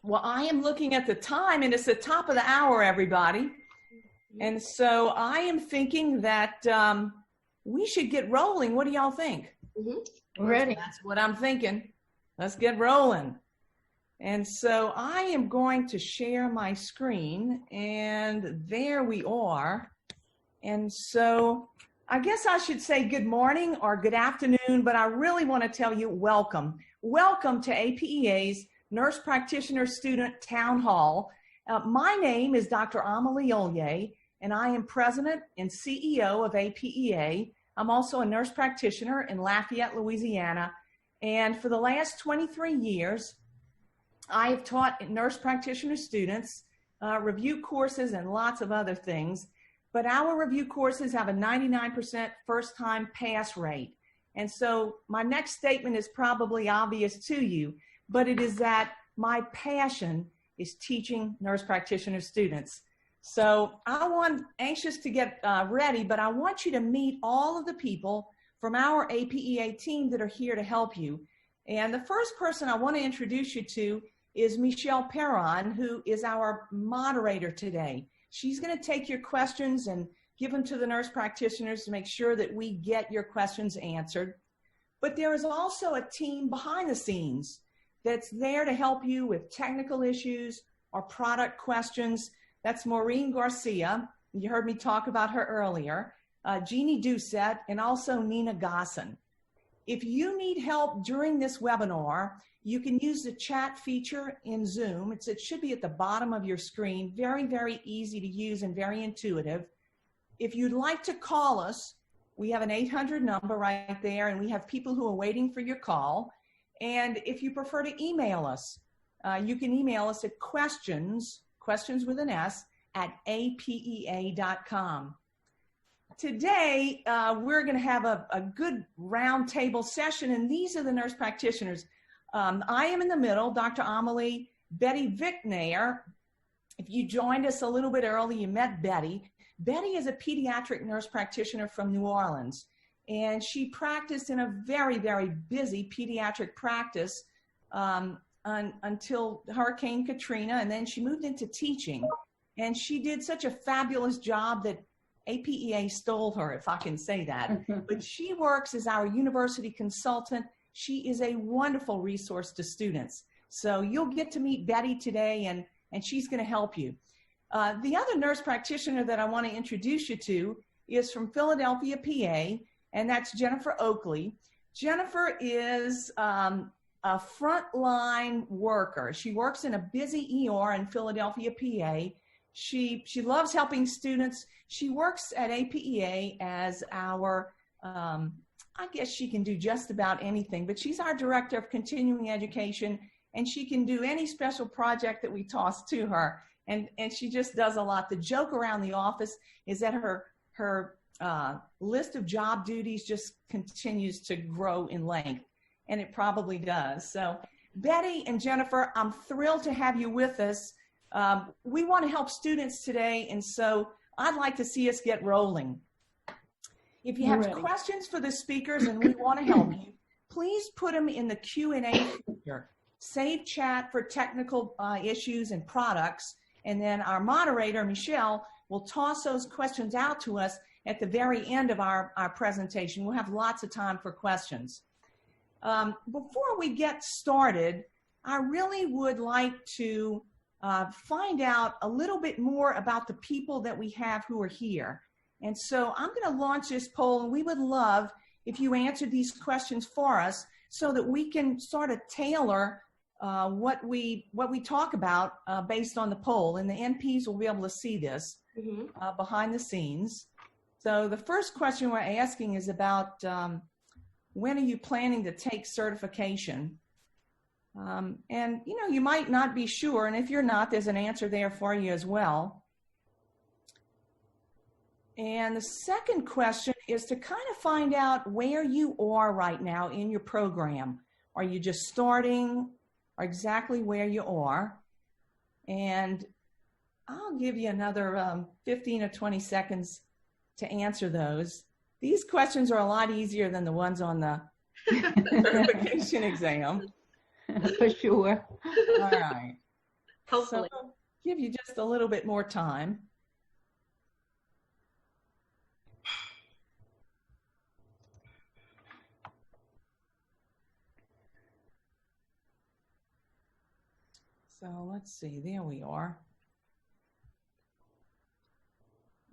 Well, I am looking at the time, and it's the top of the hour, everybody. And so I am thinking that we should get rolling. What do y'all think? Mm-hmm. Ready. That's what I'm thinking. Let's get rolling. And so I am going to share my screen, and there we are. And so I guess I should say good morning or good afternoon, but I really want to tell you welcome. Welcome to APEA's Nurse Practitioner Student Town Hall. My name is Dr. Amelie, and I am President and CEO of APEA. I'm also a nurse practitioner in Lafayette, Louisiana. And for the last 23 years, I have taught nurse practitioner students review courses and lots of other things. But our review courses have a 99% first-time pass rate. And so my next statement is probably obvious to you, but it is that my passion is teaching nurse practitioner students. So I'm anxious to get ready, but I want you to meet all of the people from our APEA team that are here to help you. And the first person I want to introduce you to is Michelle Perron, who is our moderator today. She's going to take your questions and give them to the nurse practitioners to make sure that we get your questions answered. But there is also a team behind the scenes that's there to help you with technical issues or product questions. That's Maureen Garcia. You heard me talk about her earlier. Jeannie Doucette, and also Nina Gosson. If you need help during this webinar, you can use the chat feature in Zoom. It should be at the bottom of your screen. Very, very easy to use and very intuitive. If you'd like to call us, we have an 800 number right there, and we have people who are waiting for your call. And if you prefer to email us, you can email us at questions with an S, at apea.com. Today, we're going to have a good roundtable session, and these are the nurse practitioners. I am in the middle, Dr. Amelie. Betty Vicknair. If you joined us a little bit early, you met Betty. Betty is a pediatric nurse practitioner from New Orleans, and she practiced in a very, very busy pediatric practice until Hurricane Katrina, and then she moved into teaching. And she did such a fabulous job that APEA stole her, if I can say that. But she works as our university consultant. She is a wonderful resource to students. So you'll get to meet Betty today, and she's going to help you. The other nurse practitioner that I want to introduce you to is from Philadelphia, PA, and that's Jennifer Oakley. Jennifer is a frontline worker. She works in a busy ER in Philadelphia, PA. She loves helping students. She works at APEA as our, I guess she can do just about anything, but she's our director of continuing education, and she can do any special project that we toss to her. And she just does a lot. The joke around the office is that her list of job duties just continues to grow in length, and it probably does. So Betty and Jennifer, I'm thrilled to have you with us. We want to help students today, and so I'd like to see us get rolling. If you have questions for the speakers and we want to help you, please put them in the Q&A feature. Save chat for technical issues and products, and then our moderator, Michelle, will toss those questions out to us at the very end of our presentation. We'll have lots of time for questions. Before we get started, I really would like to find out a little bit more about the people that we have who are here. And so I'm going to launch this poll, and we would love if you answered these questions for us so that we can sort of tailor what we talk about based on the poll. And the NPs will be able to see this behind the scenes. So the first question we're asking is about when are you planning to take certification? And, you know, you might not be sure, and if you're not, there's an answer there for you as well. And the second question is to kind of find out where you are right now in your program. Are you just starting, or exactly where you are? And I'll give you another 15 or 20 seconds to answer those. These questions are a lot easier than the ones on the certification exam. For sure. All right. hopefully. So we'll give you just a little bit more time. So let's see, there we are.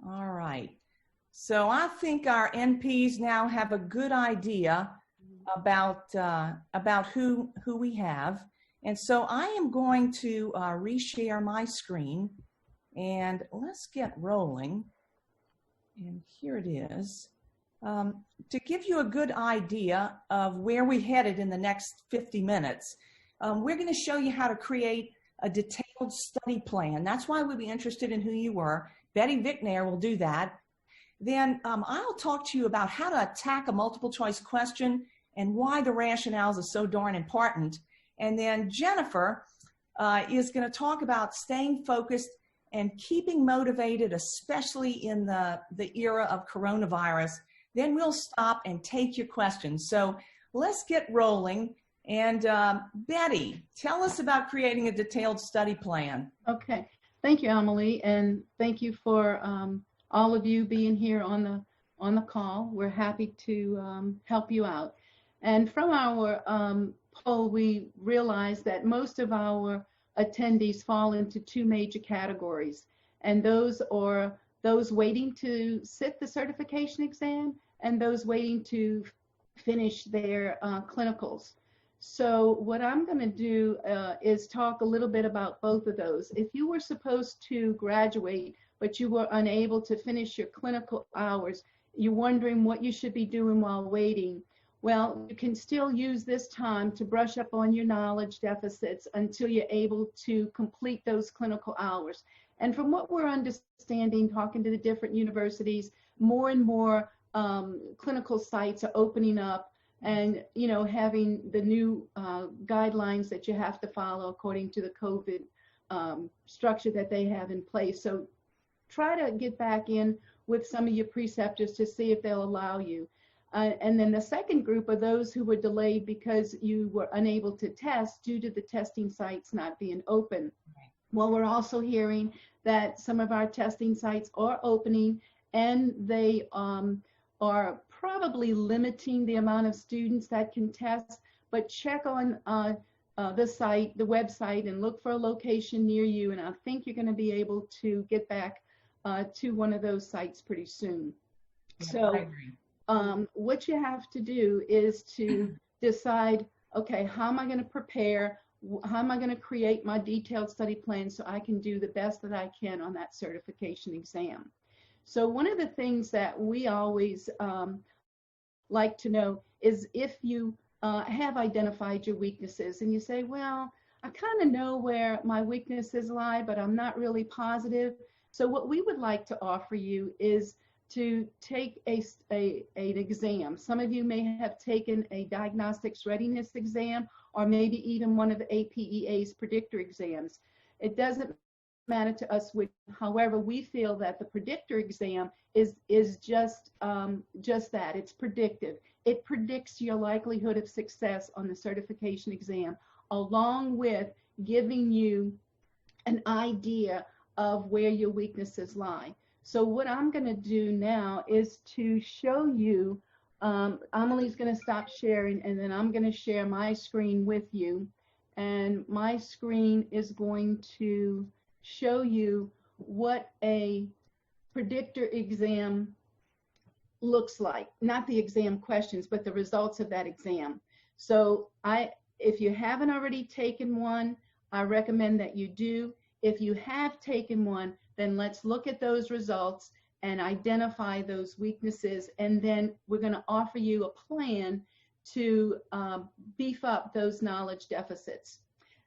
All right. So I think our NPs now have a good idea about who we have. And so I am going to reshare my screen, and let's get rolling. And here it is. To give you a good idea of where we're headed in the next 50 minutes, we're going to show you how to create a detailed study plan. That's why we'd be interested in who you were. Betty Vicknair will do that. Then I'll talk to you about how to attack a multiple choice question and why the rationales are so darn important. And then Jennifer is going to talk about staying focused and keeping motivated, especially in the era of coronavirus. Then we'll stop and take your questions. So let's get rolling. And Betty, tell us about creating a detailed study plan. Okay, thank you, Amelie, and thank you for all of you being here on the call. We're happy to help you out. And from our poll, we realized that most of our attendees fall into two major categories, and those are those waiting to sit the certification exam and those waiting to finish their clinicals. So what I'm going to do is talk a little bit about both of those. If you were supposed to graduate, but you were unable to finish your clinical hours, you're wondering what you should be doing while waiting. Well, you can still use this time to brush up on your knowledge deficits until you're able to complete those clinical hours. And from what we're understanding, talking to the different universities, more and more clinical sites are opening up, and having the new guidelines that you have to follow according to the COVID structure that they have in place. So try to get back in with some of your preceptors to see if they'll allow you. And then the second group are those who were delayed because you were unable to test due to the testing sites not being open. Well, we're also hearing that some of our testing sites are opening, and they are probably limiting the amount of students that can test, but check on the website, and look for a location near you. And I think you're going to be able to get back to one of those sites pretty soon. So what you have to do is to decide, okay, how am I going to prepare? How am I going to create my detailed study plan so I can do the best that I can on that certification exam? So one of the things that we always like to know is if you have identified your weaknesses and you say, well, I kind of know where my weaknesses lie, but I'm not really positive. So what we would like to offer you is to take an exam. Some of you may have taken a diagnostics readiness exam, or maybe even one of the APEA's predictor exams. It doesn't matter to us which. However, we feel that the predictor exam is just that. It's predictive. It predicts your likelihood of success on the certification exam, along with giving you an idea of where your weaknesses lie. So what I'm going to do now is to show you, Amelie's going to stop sharing, and then I'm going to share my screen with you. And my screen is going to show you what a predictor exam looks like. Not the exam questions, but the results of that exam. So if you haven't already taken one, I recommend that you do. If you have taken one, then let's look at those results and identify those weaknesses, and then we're going to offer you a plan to beef up those knowledge deficits.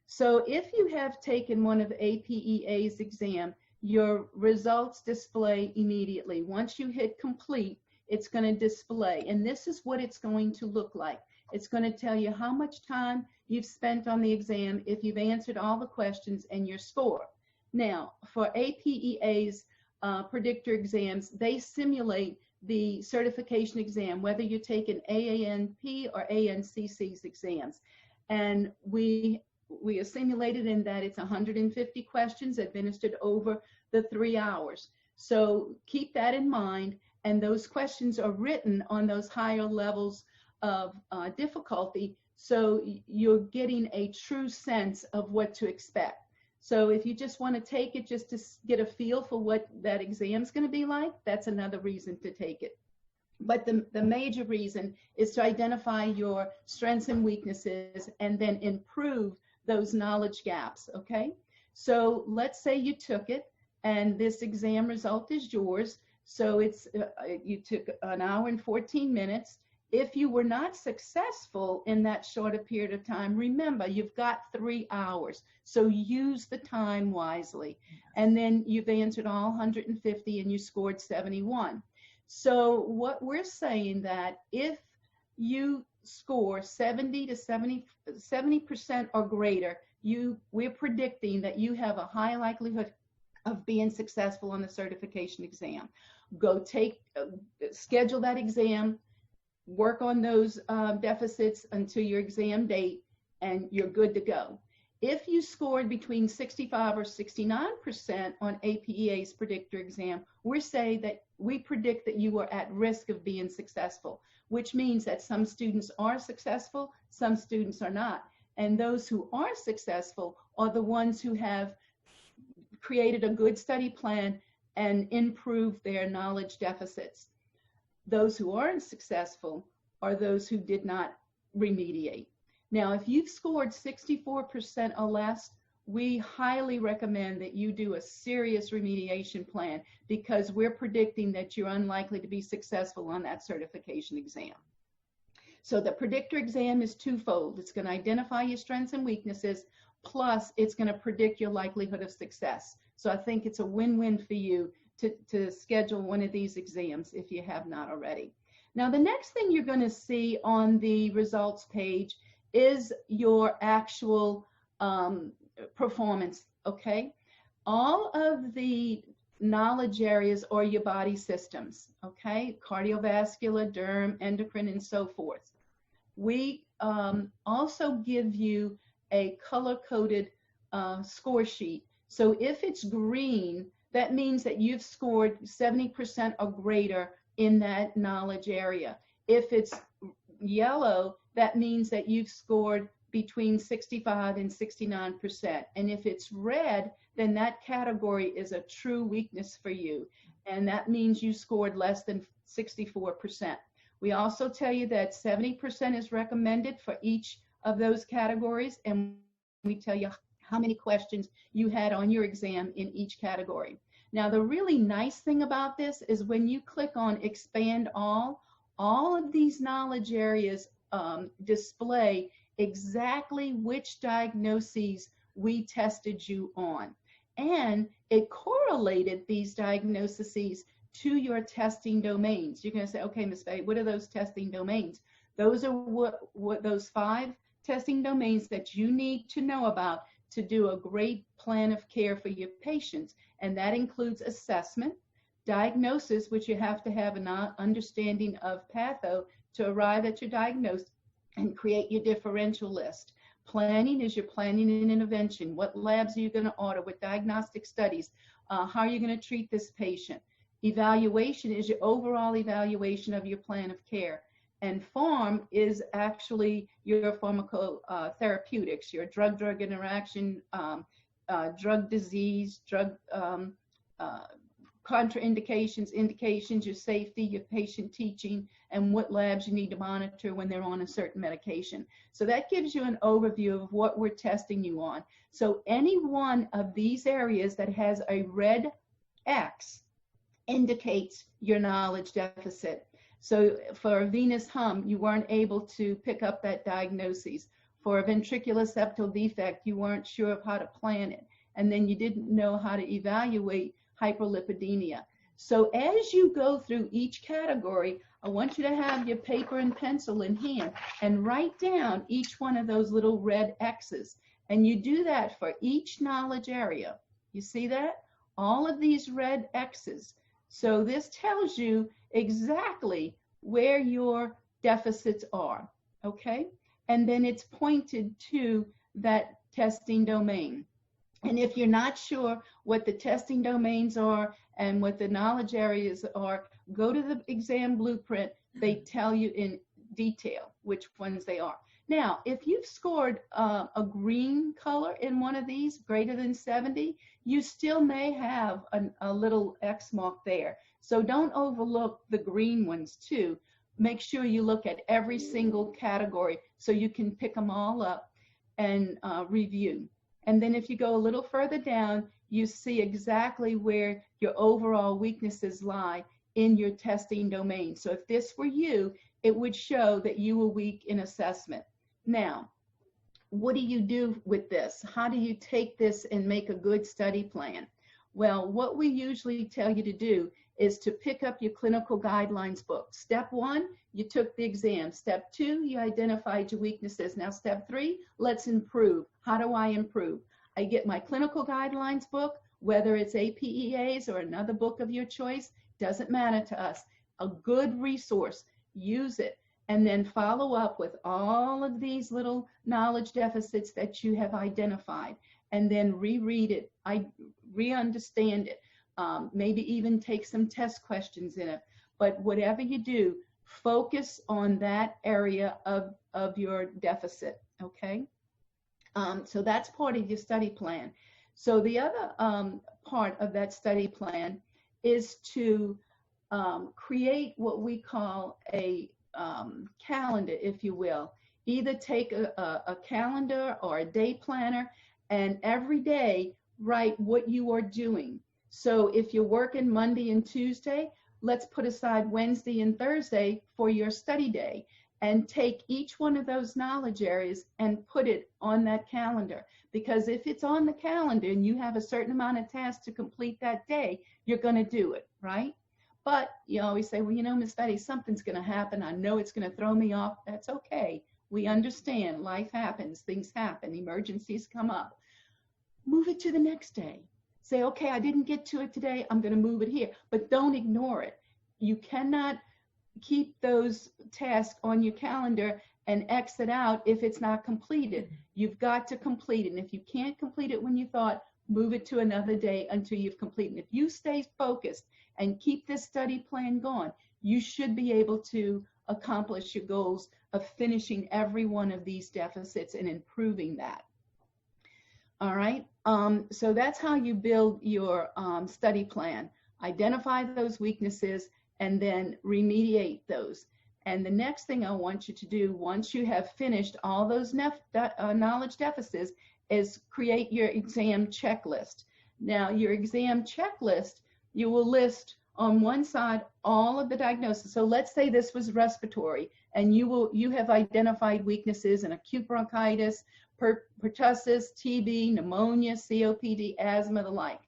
So if you have taken one of APEA's exam, your results display immediately. Once you hit complete, it's going to display, and this is what it's going to look like. It's going to tell you how much time you've spent on the exam, if you've answered all the questions, and your score. Now, for APEA's predictor exams, they simulate the certification exam, whether you're taking AANP or ANCC's exams. And we we are simulated in that it's 150 questions administered over the 3 hours. So keep that in mind. And those questions are written on those higher levels of difficulty, so you're getting a true sense of what to expect. So if you just want to take it just to get a feel for what that exam is going to be like, that's another reason to take it. But the major reason is to identify your strengths and weaknesses and then improve those knowledge gaps, okay? So let's say you took it and this exam result is yours. So it's you took an hour and 14 minutes. If you were not successful in that shorter period of time, remember, you've got 3 hours. So use the time wisely. And then you've answered all 150 and you scored 71. So what we're saying that if you score 70 to 70% or greater, we're predicting that you have a high likelihood of being successful on the certification exam. Go schedule that exam, work on those deficits until your exam date, and you're good to go. If you scored between 65 or 69% on APEA's predictor exam, we predict that you are at risk of being successful, which means that some students are successful, some students are not. And those who are successful are the ones who have created a good study plan and improved their knowledge deficits. Those who aren't successful are those who did not remediate. Now, if you've scored 64% or less, we highly recommend that you do a serious remediation plan, because we're predicting that you're unlikely to be successful on that certification exam. So the predictor exam is twofold. It's going to identify your strengths and weaknesses, plus it's going to predict your likelihood of success. So I think it's a win-win for you to schedule one of these exams if you have not already. Now, the next thing you're going to see on the results page is your actual performance, okay? All of the knowledge areas are your body systems, okay? Cardiovascular, derm, endocrine, and so forth. We also give you a color-coded score sheet. So if it's green, that means that you've scored 70% or greater in that knowledge area. If it's yellow, that means that you've scored between 65 and 69%. And if it's red, then that category is a true weakness for you. And that means you scored less than 64%. We also tell you that 70% is recommended for each of those categories. And we tell you how many questions you had on your exam in each category. Now, the really nice thing about this is when you click on Expand All of these knowledge areas display exactly which diagnoses we tested you on. And it correlated these diagnoses to your testing domains. You're going to say, okay, Ms. Faye, what are those testing domains? Those are what those 5 testing domains that you need to know about to do a great plan of care for your patients. And that includes assessment, diagnosis, which you have to have an understanding of patho to arrive at your diagnosis and create your differential list. Planning is your planning and intervention. What labs are you going to order? What diagnostic studies? How are you going to treat this patient? Evaluation is your overall evaluation of your plan of care. And pharm is actually your pharmacotherapeutics, your drug-drug interaction, drug disease, drug contraindications, indications, your safety, your patient teaching, and what labs you need to monitor when they're on a certain medication. So that gives you an overview of what we're testing you on. So any one of these areas that has a red X indicates your knowledge deficit. So for a venous hum, you weren't able to pick up that diagnosis. For a ventricular septal defect, you weren't sure of how to plan it. And then you didn't know how to evaluate hyperlipidemia. So as you go through each category, I want you to have your paper and pencil in hand and write down each one of those little red X's. And you do that for each knowledge area. You see that? All of these red X's. So this tells you exactly where your deficits are, okay? And then it's pointed to that testing domain. And if you're not sure what the testing domains are and what the knowledge areas are, go to the exam blueprint. They tell you in detail which ones they are. Now, if you've scored a green color in one of these, greater than 70, you still may have a little X mark there. So don't overlook the green ones too. Make sure you look at every single category so you can pick them all up and review. And then if you go a little further down, you see exactly where your overall weaknesses lie in your testing domain. So if this were you, it would show that you were weak in assessment. Now, what do you do with this? How do you take this and make a good study plan? Well, what we usually tell you to do is to pick up your clinical guidelines book. Step 1, you took the exam. Step 2, you identified your weaknesses. Now, step 3, let's improve. How do I improve? I get my clinical guidelines book, whether it's APEA's or another book of your choice, doesn't matter to us. A good resource, use it. And then follow up with all of these little knowledge deficits that you have identified, and then reread it, re-understand it, maybe even take some test questions in it. But whatever you do, focus on that area of your deficit, okay? So that's part of your study plan. So the other part of that study plan is to create what we call a calendar, if you will. Either take a calendar or a day planner, and every day write what you are doing. So if you're working Monday and Tuesday, let's put aside Wednesday and Thursday for your study day, and take each one of those knowledge areas and put it on that calendar. Because if it's on the calendar and you have a certain amount of tasks to complete that day, you're going to do it, right? But you always say, well, you know, Miss Betty, something's going to happen. I know it's going to throw me off. That's okay. We understand. Life happens. Things happen. Emergencies come up. Move it to the next day. Say, okay, I didn't get to it today. I'm going to move it here. But don't ignore it. You cannot keep those tasks on your calendar and exit out if it's not completed. You've got to complete it. And if you can't complete it when you thought, move it to another day until you've completed it. If you stay focused and keep this study plan going, you should be able to accomplish your goals of finishing every one of these deficits and improving that. All right, so that's how you build your study plan. Identify those weaknesses and then remediate those. And the next thing I want you to do, once you have finished all those knowledge deficits, is create your exam checklist. Now, your exam checklist, you will list on one side all of the diagnoses. So let's say this was respiratory, and you have identified weaknesses in acute bronchitis, pertussis, TB, pneumonia, COPD, asthma, the like.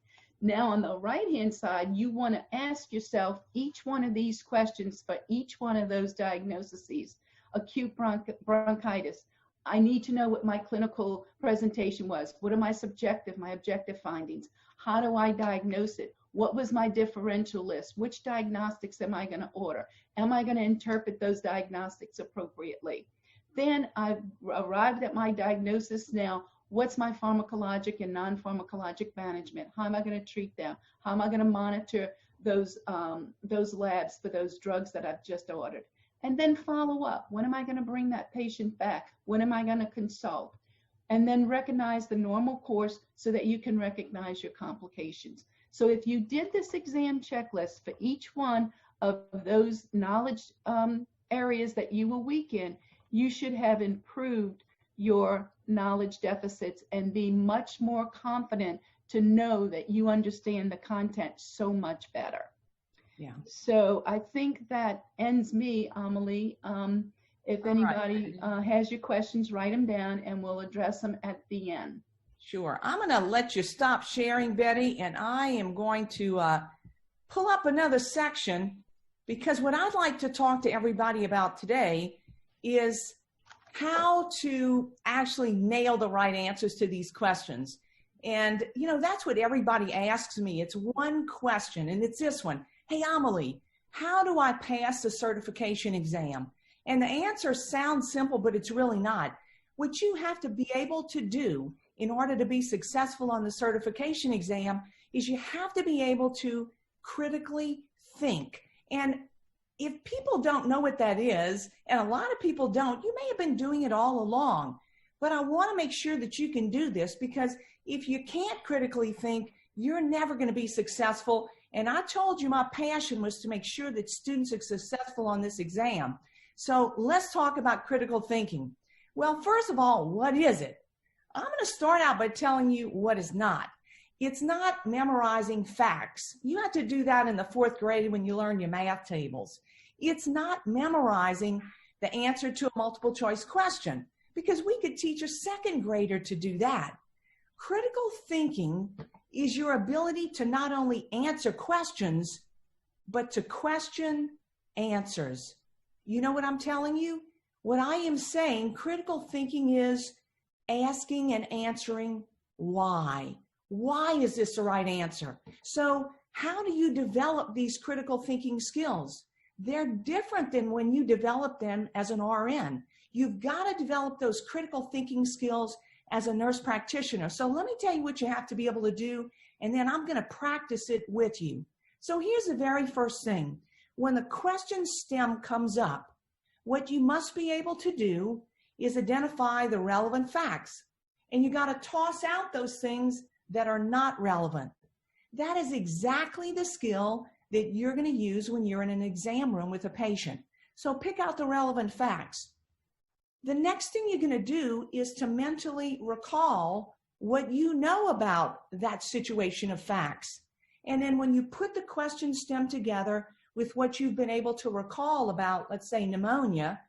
Now, on the right-hand side, you want to ask yourself each one of these questions for each one of those diagnoses. Acute bronchitis. I need to know what my clinical presentation was. What are my objective findings? How do I diagnose it? What was my differential list? Which diagnostics am I going to order? Am I going to interpret those diagnostics appropriately? Then I've arrived at my diagnosis. Now, what's my pharmacologic and non-pharmacologic management? How am I going to treat them? How am I going to monitor those labs for those drugs that I've just ordered? And then follow up. When am I going to bring that patient back? When am I going to consult? And then recognize the normal course so that you can recognize your complications. So if you did this exam checklist for each one of those knowledge areas that you were weak in, you should have improved your knowledge deficits and be much more confident to know that you understand the content so much better. Yeah. So I think that ends me, Amelie. If anybody has your questions, write them down and we'll address them at the end. Sure. I'm going to let you stop sharing, Betty, and I am going to pull up another section, because what I'd like to talk to everybody about today is how to actually nail the right answers to these questions. And, you know, that's what everybody asks me. It's one question, and it's this one. Hey, Amelie, how do I pass the certification exam? And the answer sounds simple, but it's really not. What you have to be able to do in order to be successful on the certification exam is you have to be able to critically think. And if people don't know what that is, and a lot of people don't, you may have been doing it all along. But I want to make sure that you can do this, because if you can't critically think, you're never going to be successful. And I told you my passion was to make sure that students are successful on this exam. So let's talk about critical thinking. Well, first of all, what is it? I'm going to start out by telling you what it's not. It's not memorizing facts. You have to do that in the 4th grade when you learn your math tables. It's not memorizing the answer to a multiple choice question, because we could teach a 2nd grader to do that. Critical thinking is your ability to not only answer questions, but to question answers. You know what I'm telling you? What I am saying, critical thinking is asking and answering why. Why is this the right answer? So how do you develop these critical thinking skills? They're different than when you develop them as an RN. You've got to develop those critical thinking skills as a nurse practitioner. So let me tell you what you have to be able to do, and then I'm going to practice it with you. So here's the very first thing. When the question stem comes up, what you must be able to do is identify the relevant facts. And you got to toss out those things that are not relevant. That is exactly the skill that you're going to use when you're in an exam room with a patient. So pick out the relevant facts. The next thing you're going to do is to mentally recall what you know about that situation of facts. And then when you put the question stem together with what you've been able to recall about, let's say, pneumonia,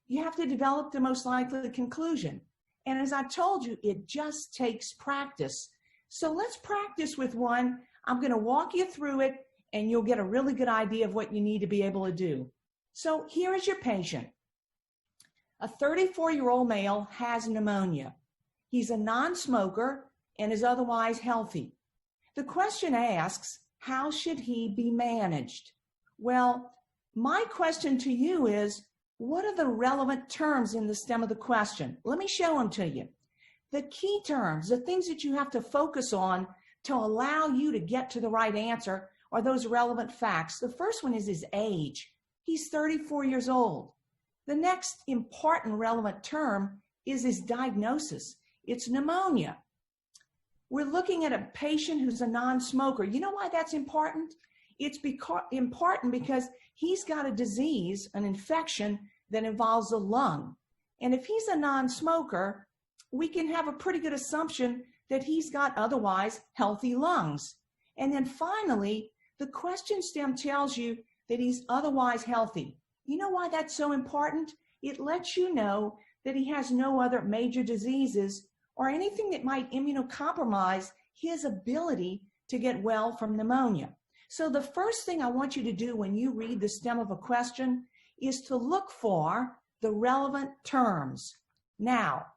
you have to develop the most likely conclusion. And as I told you, it just takes practice. So let's practice with one. I'm going to walk you through it, and you'll get a really good idea of what you need to be able to do. So here is your patient. A 34-year-old male has pneumonia. He's a non-smoker and is otherwise healthy. The question asks, how should he be managed? Well, my question to you is, what are the relevant terms in the stem of the question? Let me show them to you. The key terms, the things that you have to focus on to allow you to get to the right answer, are those relevant facts. The first one is his age. He's 34 years old. The next important relevant term is his diagnosis. It's pneumonia. We're looking at a patient who's a non-smoker. You know why that's important? It's important because he's got a disease, an infection that involves the lung. And if he's a non-smoker, we can have a pretty good assumption that he's got otherwise healthy lungs. And then finally, the question stem tells you that he's otherwise healthy. You know why that's so important? It lets you know that he has no other major diseases or anything that might immunocompromise his ability to get well from pneumonia. So the first thing I want you to do when you read the stem of a question is to look for the relevant terms. Now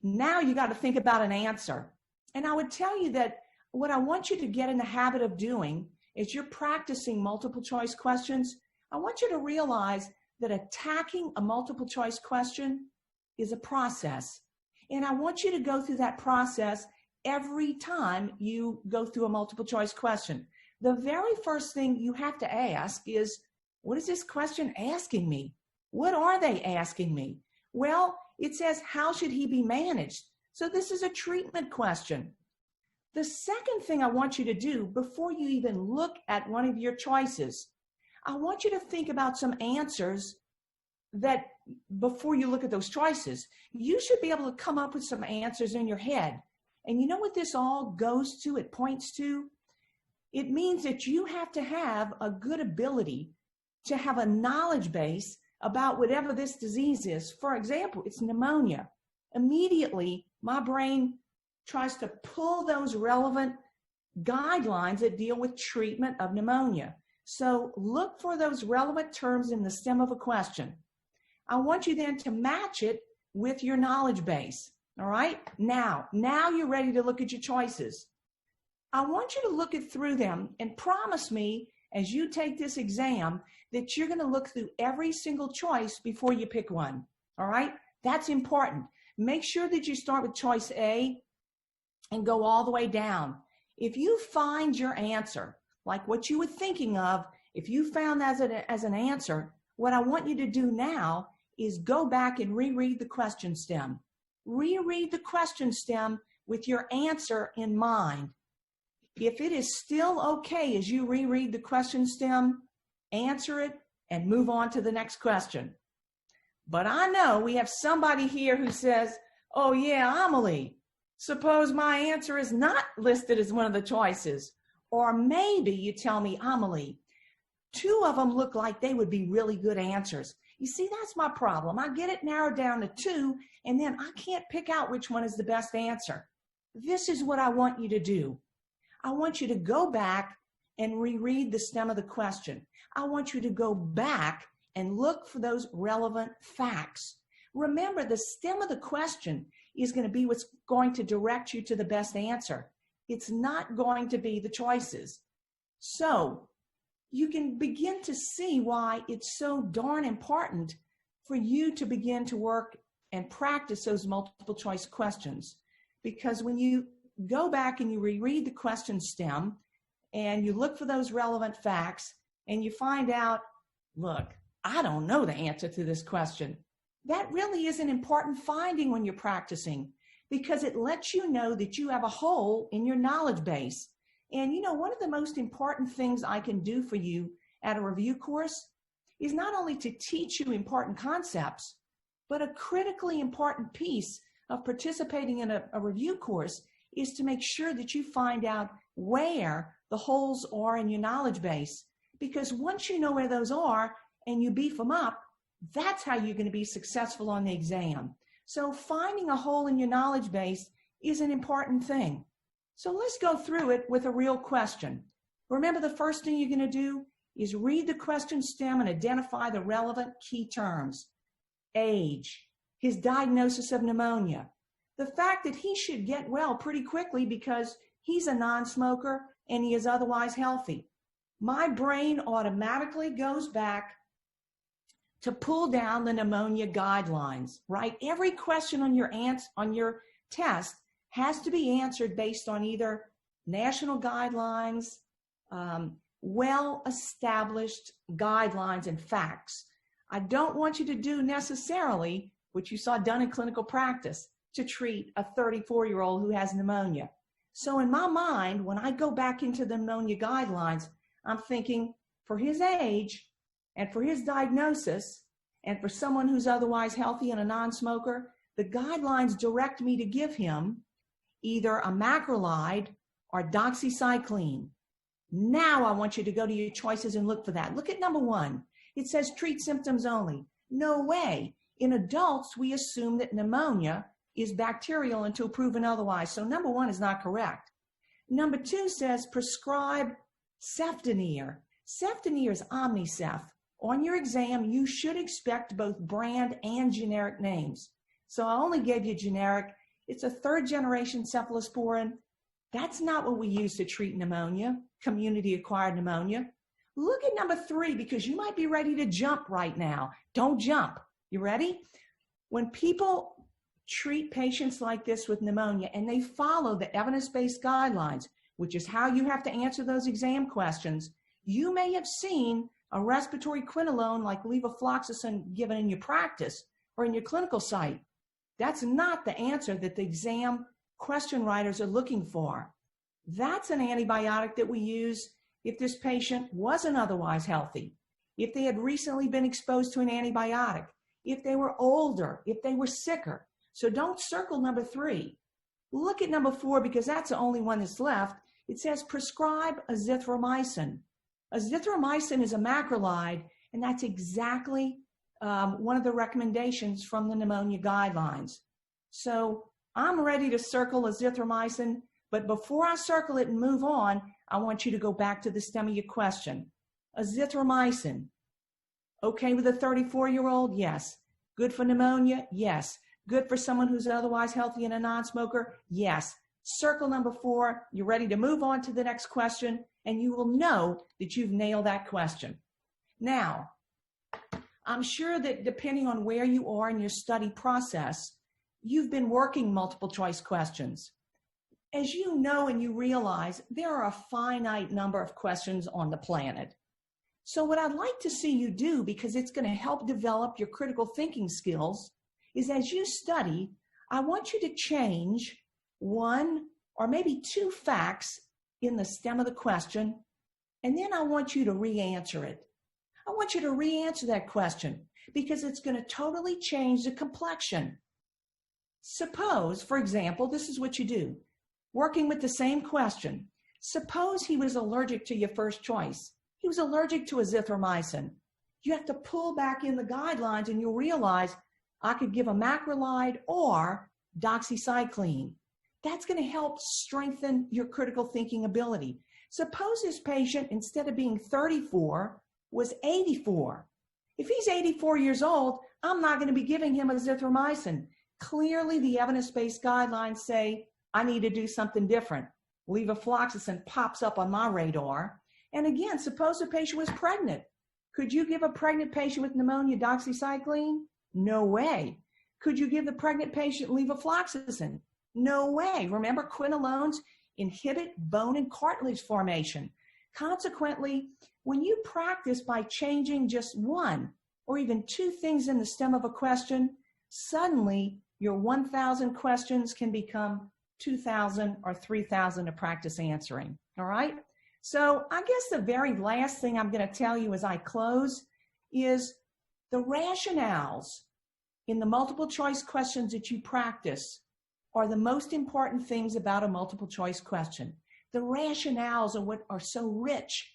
you got to think about an answer. And I would tell you that what I want you to get in the habit of doing is you're practicing multiple choice questions. I want you to realize that attacking a multiple choice question is a process. And I want you to go through that process every time you go through a multiple choice question. The very first thing you have to ask is, what is this question asking me? What are they asking me? Well, it says, how should he be managed? So this is a treatment question. The second thing I want you to do before you even look at one of your choices, I want you to think about some answers that before you look at those choices, you should be able to come up with some answers in your head. And you know what this all goes to, it points to? It means that you have to have a good ability to have a knowledge base about whatever this disease is. For example, it's pneumonia. Immediately, my brain tries to pull those relevant guidelines that deal with treatment of pneumonia. So look for those relevant terms in the stem of a question. I want you then to match it with your knowledge base. All right? Now you're ready to look at your choices. I want you to look through them and promise me as you take this exam that you're going to look through every single choice before you pick one. All right? That's important. Make sure that you start with choice A, and go all the way down. If you find your answer, like what you were thinking of, if you found as an answer, what I want you to do now is go back and reread the question stem. Reread the question stem with your answer in mind. If it is still okay as you reread the question stem, answer it and move on to the next question. But I know we have somebody here who says, oh yeah, Amelie, suppose my answer is not listed as one of the choices. Or maybe you tell me, Amelie, 2 of them look like they would be really good answers. You see, that's my problem. I get it narrowed down to 2, and then I can't pick out which one is the best answer. This is what I want you to do. I want you to go back and reread the stem of the question. I want you to go back and look for those relevant facts. Remember, the stem of the question is going to be what's going to direct you to the best answer. It's not going to be the choices. So you can begin to see why it's so darn important for you to begin to work and practice those multiple choice questions. Because when you go back and you reread the question stem and you look for those relevant facts and you find out, look, I don't know the answer to this question. That really is an important finding when you're practicing, because it lets you know that you have a hole in your knowledge base. And you know, one of the most important things I can do for you at a review course is not only to teach you important concepts, but a critically important piece of participating in a review course is to make sure that you find out where the holes are in your knowledge base. Because once you know where those are and you beef them up, that's how you're going to be successful on the exam. So finding a hole in your knowledge base is an important thing. So let's go through it with a real question. Remember, the first thing you're going to do is read the question stem and identify the relevant key terms. Age, his diagnosis of pneumonia, the fact that he should get well pretty quickly because he's a non-smoker and he is otherwise healthy. My brain automatically goes back to pull down the pneumonia guidelines, right? Every question on your test has to be answered based on either national guidelines, well-established guidelines and facts. I don't want you to do necessarily what you saw done in clinical practice, to treat a 34-year-old who has pneumonia. So in my mind, when I go back into the pneumonia guidelines, I'm thinking for his age and for his diagnosis and for someone who's otherwise healthy and a non-smoker, the guidelines direct me to give him either a macrolide or doxycycline. Now I want you to go to your choices and look for that. Look at number 1. It says treat symptoms only. No way. In adults, we assume that pneumonia is bacterial until proven otherwise. So number 1 is not correct. Number 2 says prescribe ceftonir. Ceftonir is Omnicef. On your exam, you should expect both brand and generic names. So I only gave you generic. It's a 3rd-generation cephalosporin. That's not what we use to treat pneumonia, community-acquired pneumonia. Look at number 3, because you might be ready to jump right now. Don't jump. You ready? When people treat patients like this with pneumonia and they follow the evidence-based guidelines, which is how you have to answer those exam questions, you may have seen a respiratory quinolone like levofloxacin given in your practice or in your clinical site. That's not the answer that the exam question writers are looking for. That's an antibiotic that we use if this patient wasn't otherwise healthy, if they had recently been exposed to an antibiotic, if they were older, if they were sicker. So don't circle number 3. Look at number 4, because that's the only one that's left. It says prescribe azithromycin. Azithromycin is a macrolide, and that's exactly one of the recommendations from the pneumonia guidelines. So I'm ready to circle azithromycin, but before I circle it and move on, I want you to go back to the stem of your question. Azithromycin, okay with a 34-year-old? Yes. Good for pneumonia? Yes. Good for someone who's otherwise healthy and a non-smoker? Yes. Circle number 4. You're ready to move on to the next question, and you will know that you've nailed that question. Now, I'm sure that depending on where you are in your study process, you've been working multiple choice questions. as you know and you realize, there are a finite number of questions on the planet. So what I'd like to see you do, because it's going to help develop your critical thinking skills, is as you study, I want you to change one or maybe two facts in the stem of the question, and then I want you to re-answer it. I want you to re-answer that question because it's going to totally change the complexion. Suppose, for example, this is what you do. Working with the same question. Suppose he was allergic to your first choice. He was allergic to azithromycin. You have to pull back in the guidelines and you'll realize I could give a macrolide or doxycycline. That's going to help strengthen your critical thinking ability. Suppose this patient, instead of being 34, was 84. If he's 84 years old, I'm not going to be giving him azithromycin. Clearly, the evidence-based guidelines say I need to do something different. Levofloxacin pops up on my radar. And again, suppose the patient was pregnant. Could you give a pregnant patient with pneumonia doxycycline? No way. Could you give the pregnant patient levofloxacin? No way. Remember, quinolones inhibit bone and cartilage formation. Consequently, when you practice by changing just one or even two things in the stem of a question, suddenly your 1,000 questions can become 2,000 or 3,000 to practice answering. All right? So I guess the very last thing I'm going to tell you as I close is the rationales in the multiple choice questions that you practice are the most important things about a multiple choice question. The rationales are what are so rich.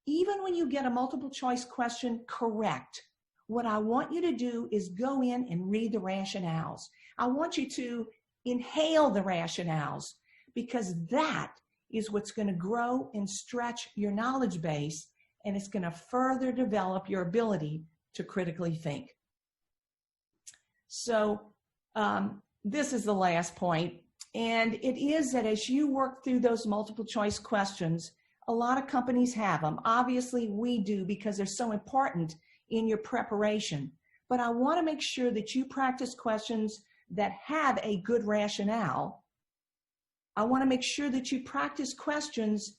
Even when you get a multiple choice question correct, what I want you to do is go in and read the rationales. I want you to inhale the rationales because that is what's going to grow and stretch your knowledge base, and it's going to further develop your ability to critically think. So this is the last point, and it is that as you work through those multiple choice questions, a lot of companies have them. Obviously, we do because they're so important in your preparation. But I want to make sure that you practice questions that have a good rationale. I want to make sure that you practice questions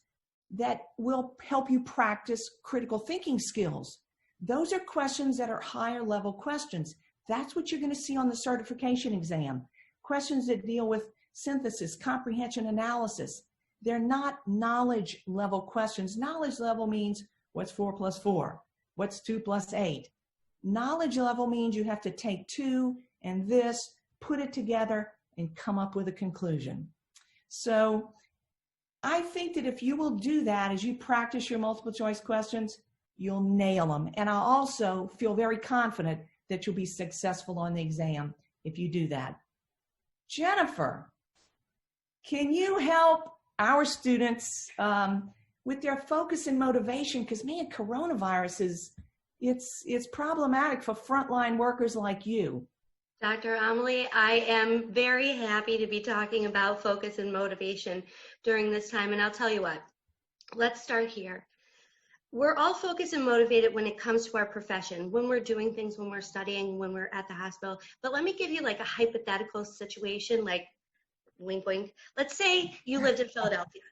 that will help you practice critical thinking skills. Those are questions that are higher level questions. That's what you're going to see on the certification exam. Questions that deal with synthesis, comprehension, analysis. They're not knowledge level questions. Knowledge level means what's 4 plus 4? What's 2 plus 8? Knowledge level means you have to take two and this, put it together, and come up with a conclusion. So I think that if you will do that as you practice your multiple choice questions, you'll nail them. And I also feel very confident that you'll be successful on the exam if you do that. Jennifer, can you help our students with their focus and motivation? Because man, coronavirus it's problematic for frontline workers like you. Dr. Amelie, I am very happy to be talking about focus and motivation during this time. And I'll tell you what, let's start here. We're all focused and motivated when it comes to our profession, when we're doing things, when we're studying, when we're at the hospital. But let me give you like a hypothetical situation, like wink, wink. Let's say you lived in Philadelphia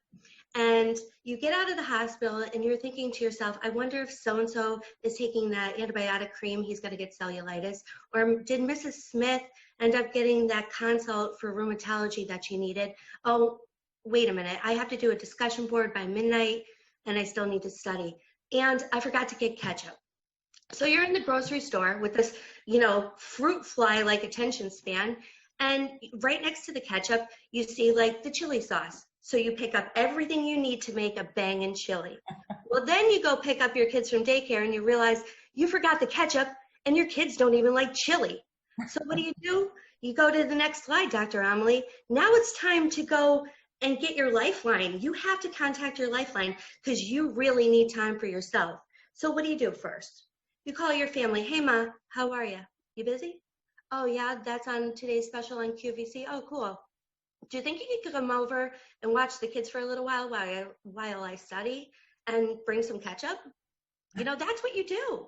and you get out of the hospital and you're thinking to yourself, I wonder if so-and-so is taking that antibiotic cream, he's going to get cellulitis. Or did Mrs. Smith end up getting that consult for rheumatology that she needed? Oh, wait a minute, I have to do a discussion board by midnight and I still need to study. And I forgot to get ketchup. So you're in the grocery store with this, fruit fly-like attention span. And right next to the ketchup, you see like the chili sauce. So you pick up everything you need to make a bangin' chili. Well, then you go pick up your kids from daycare and you realize you forgot the ketchup and your kids don't even like chili. So what do? You go to the next slide, Dr. Amelie. Now it's time to go and get your lifeline. You have to contact your lifeline because you really need time for yourself. So what do you do first? You call your family. Hey, Ma, how are you? You busy? Oh, yeah, that's on today's special on QVC. Oh, cool. Do you think you could come over and watch the kids for a little while I study and bring some ketchup? That's what you do.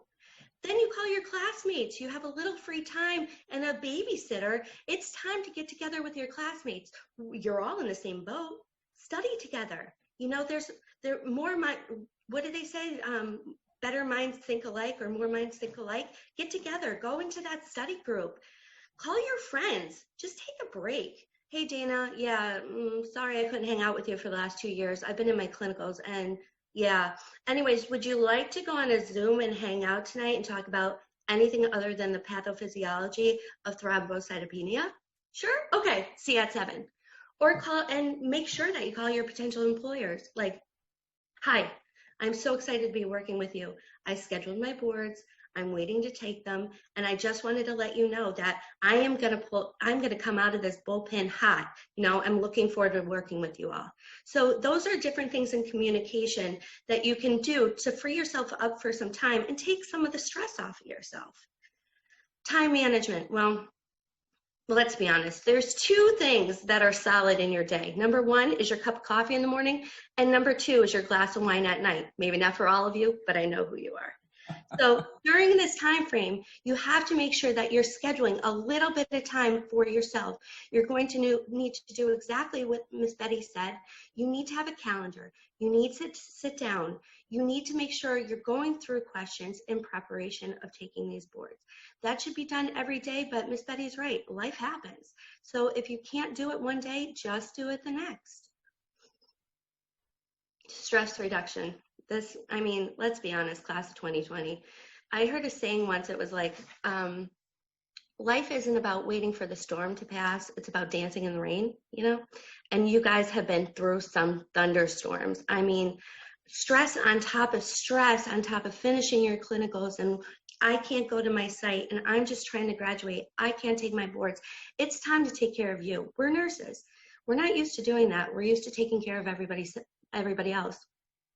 Then you call your classmates. You have a little free time and a babysitter. It's time to get together with your classmates. You're all in the same boat. Study together. You know, there more what do they say? Better minds think alike, or more minds think alike. Get together. Go into that study group. Call your friends. Just take a break. Hey, Dana, yeah, sorry I couldn't hang out with you for the last 2 years. I've been in my clinicals, and yeah. Anyways, would you like to go on a Zoom and hang out tonight and talk about anything other than the pathophysiology of thrombocytopenia? Sure? Okay, see you at 7. Or call and make sure that you call your potential employers. Like, hi, I'm so excited to be working with you. I scheduled my boards. I'm waiting to take them. And I just wanted to let you know that I'm going to come out of this bullpen hot. You know, I'm looking forward to working with you all. So those are different things in communication that you can do to free yourself up for some time and take some of the stress off of yourself. Time management. Well, let's be honest. There's 2 things that are solid in your day. Number 1 is your cup of coffee in the morning. And number 2 is your glass of wine at night. Maybe not for all of you, but I know who you are. So during this time frame, you have to make sure that you're scheduling a little bit of time for yourself. You're going to need to do exactly what Miss Betty said. You need to have a calendar. You need to sit down. You need to make sure you're going through questions in preparation of taking these boards. That should be done every day, but Miss Betty's right. Life happens. So if you can't do it one day, just do it the next. Stress reduction. This, I mean, let's be honest, class of 2020. I heard a saying once, it was like, life isn't about waiting for the storm to pass, it's about dancing in the rain, you know? And you guys have been through some thunderstorms. I mean, stress on top of stress, on top of finishing your clinicals, and I can't go to my site, and I'm just trying to graduate. I can't take my boards. It's time to take care of you. We're nurses. We're not used to doing that. We're used to taking care of everybody else.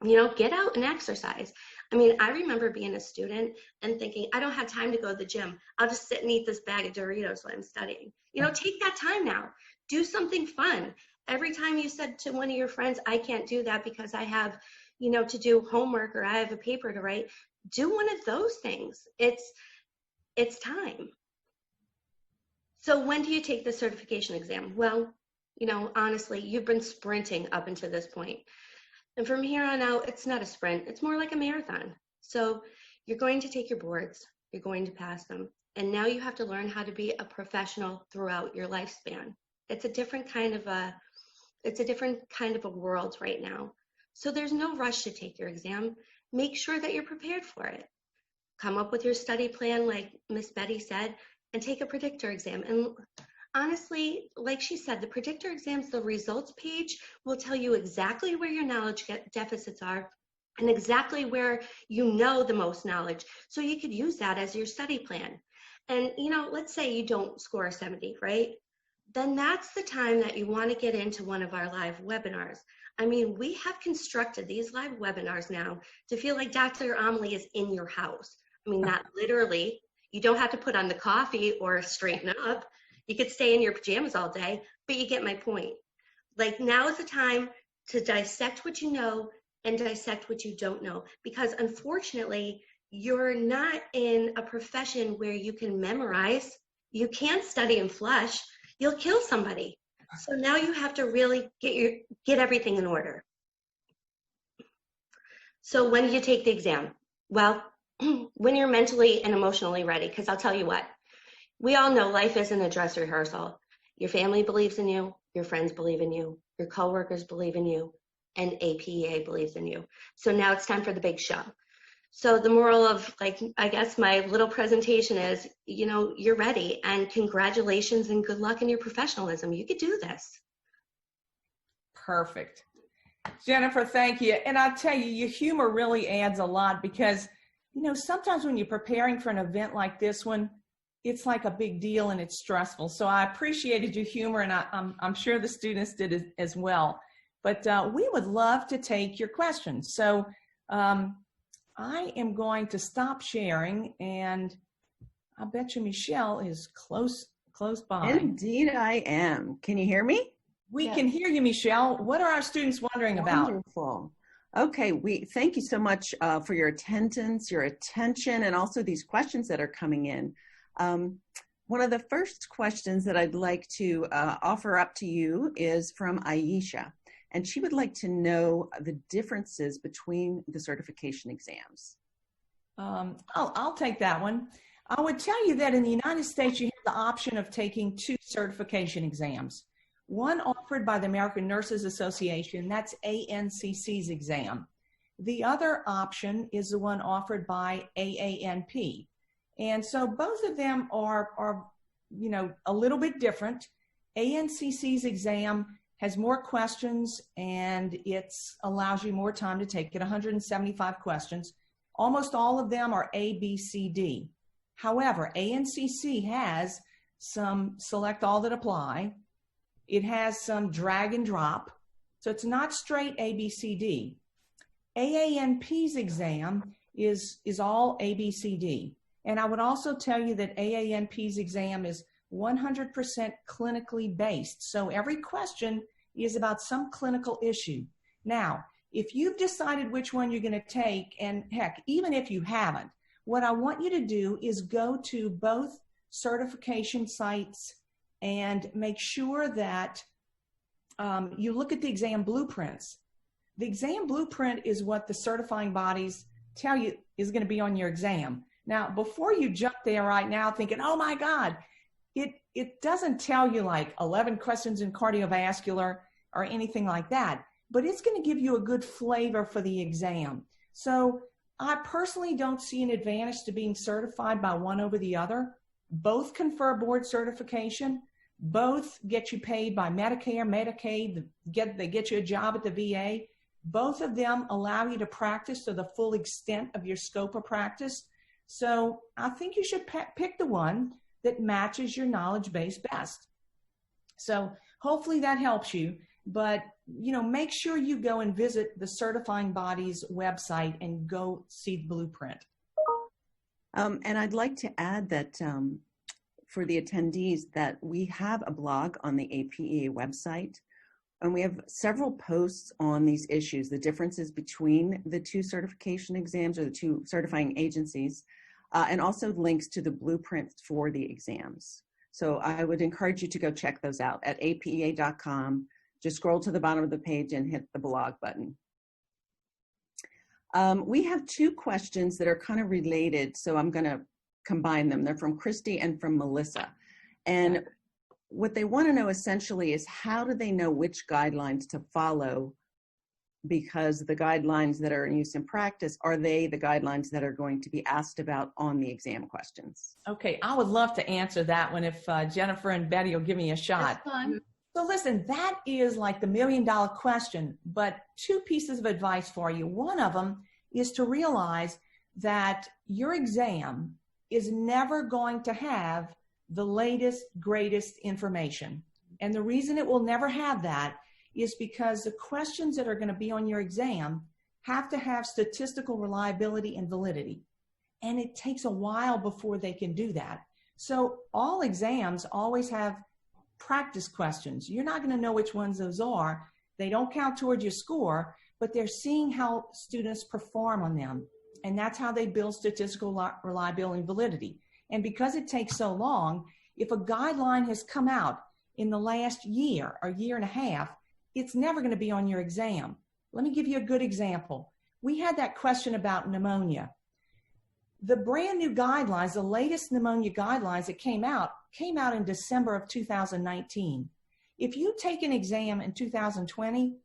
You know, get out and exercise. I mean, I remember being a student and thinking, I don't have time to go to the gym. I'll just sit and eat this bag of Doritos while I'm studying. You know, take that time now. Do something fun. Every time you said to one of your friends, I can't do that because I have, you know, to do homework or I have a paper to write, do one of those things. It's time. So when do you take the certification exam? Well, you know, honestly, you've been sprinting up until this point. And from here on out, it's not a sprint, it's more like a marathon. So you're going to take your boards, you're going to pass them. And now you have to learn how to be a professional throughout your lifespan. It's a different kind of a world right now. So there's no rush to take your exam. Make sure that you're prepared for it. Come up with your study plan, like Miss Betty said, and take a predictor exam. And honestly, like she said, the predictor exams, the results page will tell you exactly where your knowledge deficits are and exactly where you know the most knowledge. So you could use that as your study plan. And, you know, let's say you don't score a 70, right? Then that's the time that you want to get into one of our live webinars. I mean, we have constructed these live webinars now to feel like Dr. Amelie is in your house. I mean, not literally. You don't have to put on the coffee or straighten up. You could stay in your pajamas all day, but you get my point. Like, now is the time to dissect what you know and dissect what you don't know, because unfortunately, you're not in a profession where you can memorize. You can't study in flesh. You'll kill somebody. So now you have to really get everything in order. So when do you take the exam? Well, when you're mentally and emotionally ready, because I'll tell you what, we all know life isn't a dress rehearsal. Your family believes in you, your friends believe in you, your coworkers believe in you, and APEA believes in you. So now it's time for the big show. So the moral of, like, I guess my little presentation is, you know, you're ready, and congratulations and good luck in your professionalism. You could do this. Perfect. Jennifer, thank you. And I'll tell you, your humor really adds a lot, because, you know, sometimes when you're preparing for an event like this one, it's like a big deal and it's stressful. So I appreciated your humor, and I'm sure the students did as well. But we would love to take your questions. So I am going to stop sharing, and I bet you Michelle is close by. Indeed I am. Can you hear me? We can hear you, Michelle. What are our students wondering about? Wonderful. Okay, we thank you so much for your attendance, your attention, and also these questions that are coming in. One of the first questions that I'd like to offer up to you is from Aisha, and she would like to know the differences between the certification exams. I'll take that one. I would tell you that in the United States, you have the option of taking 2 certification exams. One offered by the American Nurses Association, that's ANCC's exam. The other option is the one offered by AANP. And so both of them are a little bit different. ANCC's exam has more questions and it allows you more time to take it, 175 questions. Almost all of them are A, B, C, D. However, ANCC has some select all that apply. It has some drag and drop. So it's not straight A, B, C, D. AANP's exam is all A, B, C, D. And I would also tell you that AANP's exam is 100% clinically based. So every question is about some clinical issue. Now, if you've decided which one you're going to take, and heck, even if you haven't, what I want you to do is go to both certification sites and make sure that you look at the exam blueprints. The exam blueprint is what the certifying bodies tell you is going to be on your exam. Now, before you jump there right now thinking, oh my God, it doesn't tell you like 11 questions in cardiovascular or anything like that, but it's going to give you a good flavor for the exam. So I personally don't see an advantage to being certified by one over the other. Both confer board certification. Both get you paid by Medicare, Medicaid. They get you a job at the VA. Both of them allow you to practice to the full extent of your scope of practice. So I think you should pick the one that matches your knowledge base best. So hopefully that helps you. But make sure you go and visit the certifying body's website and go see the blueprint. And I'd like to add that for the attendees that we have a blog on the APEA website, and we have several posts on these issues, the differences between the 2 certification exams or the 2 certifying agencies, and also links to the blueprints for the exams. So I would encourage you to go check those out at apea.com. Just scroll to the bottom of the page and hit the blog button. We have 2 questions that are kind of related, so I'm going to combine them. They're from Christy and from Melissa. And what they want to know essentially is how do they know which guidelines to follow, because the guidelines that are in use in practice, are they the guidelines that are going to be asked about on the exam questions? Okay, I would love to answer that one if Jennifer and Betty will give me a shot. That's fine. So listen, that is like the $1 million question, but 2 pieces of advice for you. One of them is to realize that your exam is never going to have the latest, greatest information. And the reason it will never have that is because the questions that are going to be on your exam have to have statistical reliability and validity. And it takes a while before they can do that. So all exams always have practice questions. You're not going to know which ones those are. They don't count towards your score, but they're seeing how students perform on them. And that's how they build statistical reliability and validity. And because it takes so long, if a guideline has come out in the last year or year and a half, it's never going to be on your exam. Let me give you a good example. We had that question about pneumonia. The brand new guidelines, the latest pneumonia guidelines that came out in December of 2019. If you take an exam in 2020,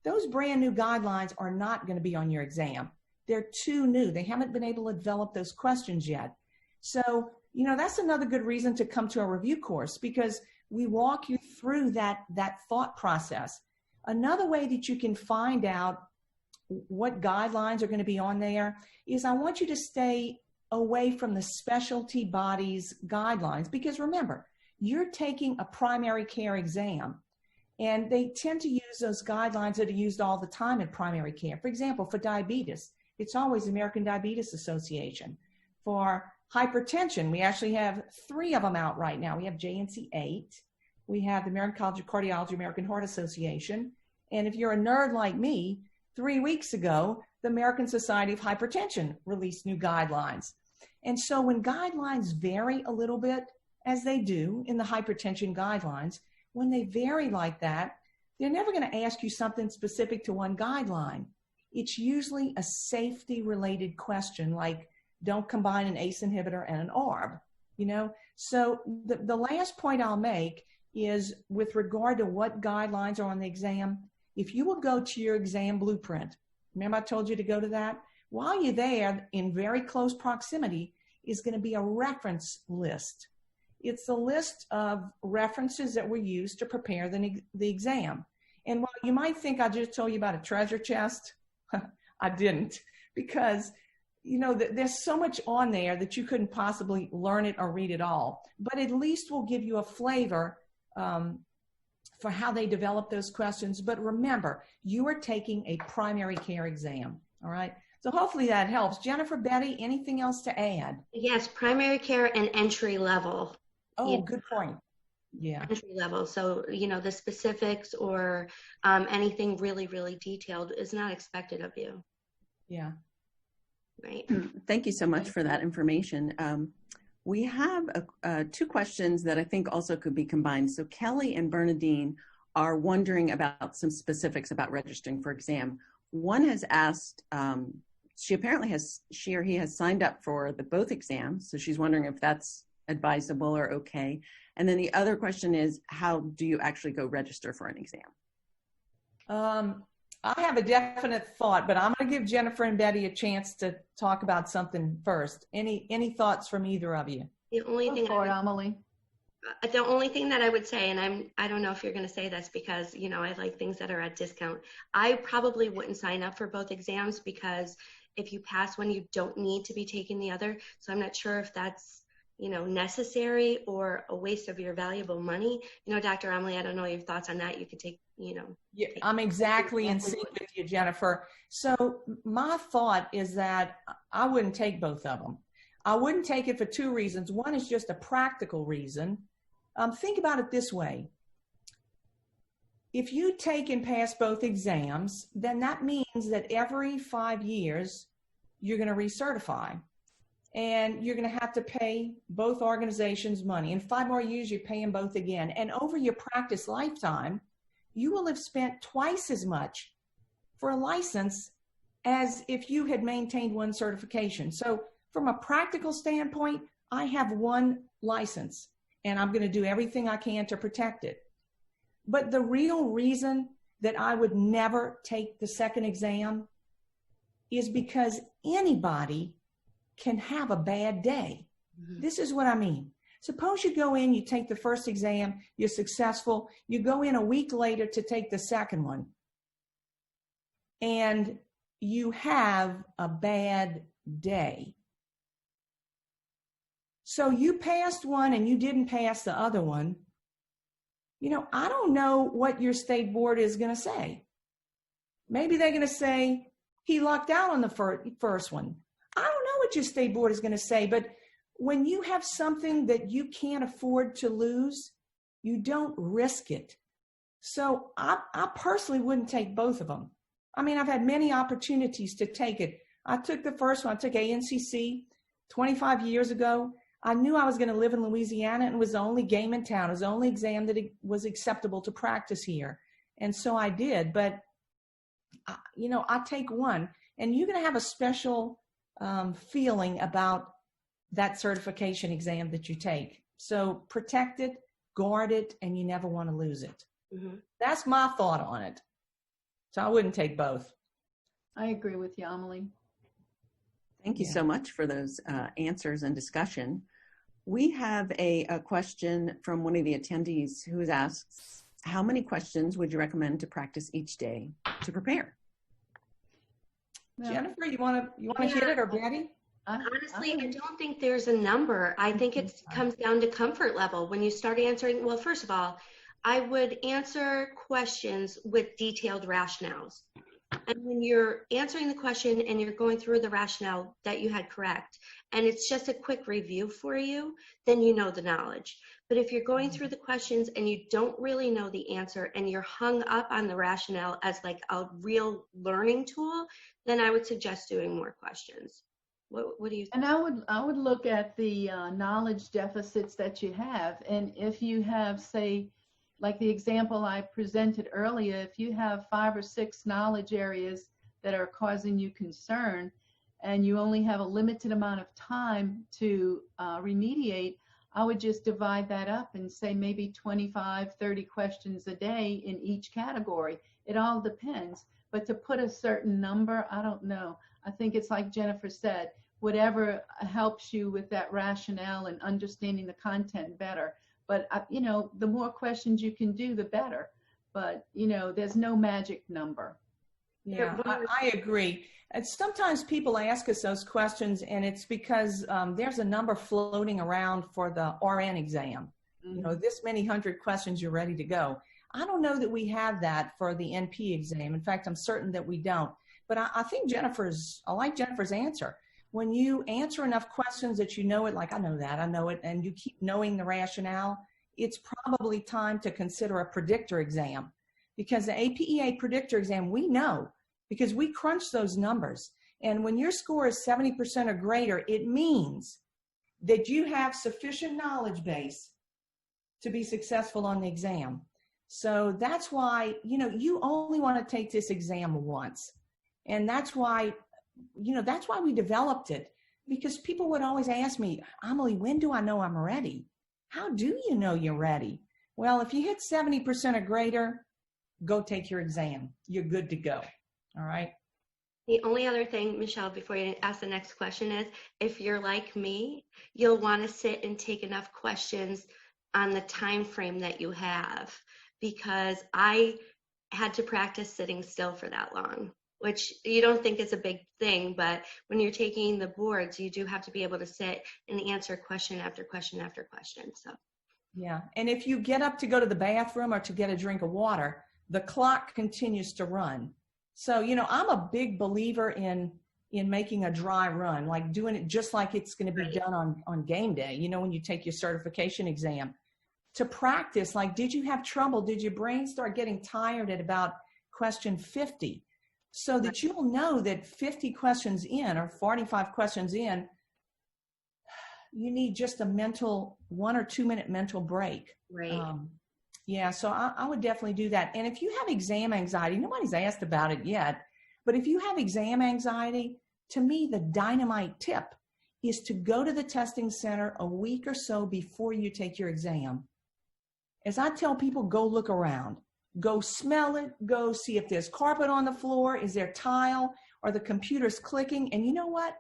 those brand new guidelines are not going to be on your exam. They're too new. They haven't been able to develop those questions yet. So, that's another good reason to come to a review course, because we walk you through that thought process. Another way that you can find out what guidelines are going to be on there is I want you to stay away from the specialty bodies guidelines, because remember, you're taking a primary care exam and they tend to use those guidelines that are used all the time in primary care. For example, for diabetes, it's always American Diabetes Association. For hypertension, we actually have 3 of them out right now. We have JNC8, we have the American College of Cardiology, American Heart Association, and if you're a nerd like me, 3 weeks ago, the American Society of Hypertension released new guidelines. And so when guidelines vary a little bit, as they do in the hypertension guidelines, when they vary like that, they're never going to ask you something specific to one guideline. It's usually a safety-related question, like don't combine an ACE inhibitor and an ARB, you know? So the last point I'll make is with regard to what guidelines are on the exam, if you will go to your exam blueprint, remember I told you to go to that? While you're there, in very close proximity, is going to be a reference list. It's a list of references that were used to prepare the exam. And while you might think I just told you about a treasure chest, I didn't, because you know there's so much on there that you couldn't possibly learn it or read it all. But at least we'll give you a flavor for how they develop those questions. But remember, you are taking a primary care exam, all right? So hopefully that helps. Jennifer, Betty, anything else to add? Yes, primary care and entry level. Oh, good point. Yeah. Entry level. So, you know, the specifics or anything really, really detailed is not expected of you. Yeah. Right. Thank you so much for that information. We have two questions that I think also could be combined. So Kelly and Bernadine are wondering about some specifics about registering for exam. One has asked, she or he has signed up for both exams. So she's wondering if that's advisable or okay. And then the other question is, how do you actually go register for an exam? I have a definite thought, but I'm going to give Jennifer and Betty a chance to talk about something first. Any thoughts from either of you? The only thing Amelie. The only thing that I would say, and I don't know if you're going to say this because, you know, I like things that are at discount. I probably wouldn't sign up for both exams because if you pass one, you don't need to be taking the other. So I'm not sure if that's, you know, necessary or a waste of your valuable money. You know, Dr. Amelie, I don't know your thoughts on that. You could take, you know. Yeah, I'm exactly in sync with you, Jennifer. So my thought is that I wouldn't take both of them. I wouldn't take it for two reasons. One is just a practical reason. Think about it this way. If you take and pass both exams, then that means that every 5 years, you're going to recertify. And you're going to have to pay both organizations money. In 5 more years, you're paying both again. And over your practice lifetime, you will have spent twice as much for a license as if you had maintained one certification. So from a practical standpoint, I have one license, and I'm going to do everything I can to protect it. But the real reason that I would never take the second exam is because anybody can have a bad day. Mm-hmm. This is what I mean. Suppose you go in, you take the first exam, you're successful, you go in a week later to take the second one, and you have a bad day. So you passed one and you didn't pass the other one. You know, I don't know what your state board is going to say. Maybe they're going to say, he lucked out on the first one. I don't know what your state board is going to say, but when you have something that you can't afford to lose, you don't risk it. So I personally wouldn't take both of them. I mean, I've had many opportunities to take it. I took the first one. I took ANCC 25 years ago. I knew I was going to live in Louisiana, and it was the only game in town. It was the only exam that was acceptable to practice here. And so I did. But, you know, I take one. And you're going to have a special feeling about that certification exam that you take. So protect it, guard it, and you never want to lose it. Mm-hmm. That's my thought on it. So I wouldn't take both. I agree with you, Amelie. Thank you so much for those answers and discussion. We have a question from one of the attendees who has asked, how many questions would you recommend to practice each day to prepare? Jennifer, you want to hit it, or Betty? Honestly, I don't think there's a number. I think it comes down to comfort level. When you start answering, well, first of all, I would answer questions with detailed rationales. And when you're answering the question and you're going through the rationale that you had correct, and it's just a quick review for you, then you know the knowledge. But if you're going through the questions and you don't really know the answer and you're hung up on the rationale as like a real learning tool, then I would suggest doing more questions. What do you think? And I would look at the knowledge deficits that you have. And if you have, say, like the example I presented earlier, if you have 5 or 6 knowledge areas that are causing you concern and you only have a limited amount of time to remediate, I would just divide that up and say maybe 25, 30 questions a day in each category. It all depends. But to put a certain number, I don't know. I think it's like Jennifer said, whatever helps you with that rationale and understanding the content better. But, you know, the more questions you can do, the better. But, you know, there's no magic number. Yeah, I agree. And sometimes people ask us those questions, and it's because there's a number floating around for the RN exam. Mm-hmm. You know, this many hundred questions, you're ready to go. I don't know that we have that for the NP exam. In fact, I'm certain that we don't. But I think I like Jennifer's answer. When you answer enough questions that you know it, like I know that, I know it, and you keep knowing the rationale, it's probably time to consider a predictor exam. Because the APEA predictor exam, we know, because we crunch those numbers. And when your score is 70% or greater, it means that you have sufficient knowledge base to be successful on the exam. So that's why, you know, you only want to take this exam once. And that's why, you know, that's why we developed it, because people would always ask me, Amelie, when do I know I'm ready? How do you know you're ready? Well, if you hit 70% or greater, go take your exam. You're good to go. All right. The only other thing, Michelle, before you ask the next question is, if you're like me, you'll want to sit and take enough questions on the time frame that you have, because I had to practice sitting still for that long, which you don't think is a big thing, but when you're taking the boards, you do have to be able to sit and answer question after question after question. So, yeah. And if you get up to go to the bathroom or to get a drink of water, the clock continues to run. So, you know, I'm a big believer in making a dry run, like doing it just like it's going to be done on game day, you know, when you take your certification exam. To practice, like, did you have trouble? Did your brain start getting tired at about question 50? So that you'll know that 50 questions in or 45 questions in, you need just a mental 1 or 2 minute mental break. Right. Yeah, so I would definitely do that. And if you have exam anxiety, nobody's asked about it yet, but if you have exam anxiety, to me, the dynamite tip is to go to the testing center a week or so before you take your exam. As I tell people, go look around. Go smell it. Go see if there's carpet on the floor. Is there tile? Are the computers clicking? And you know what?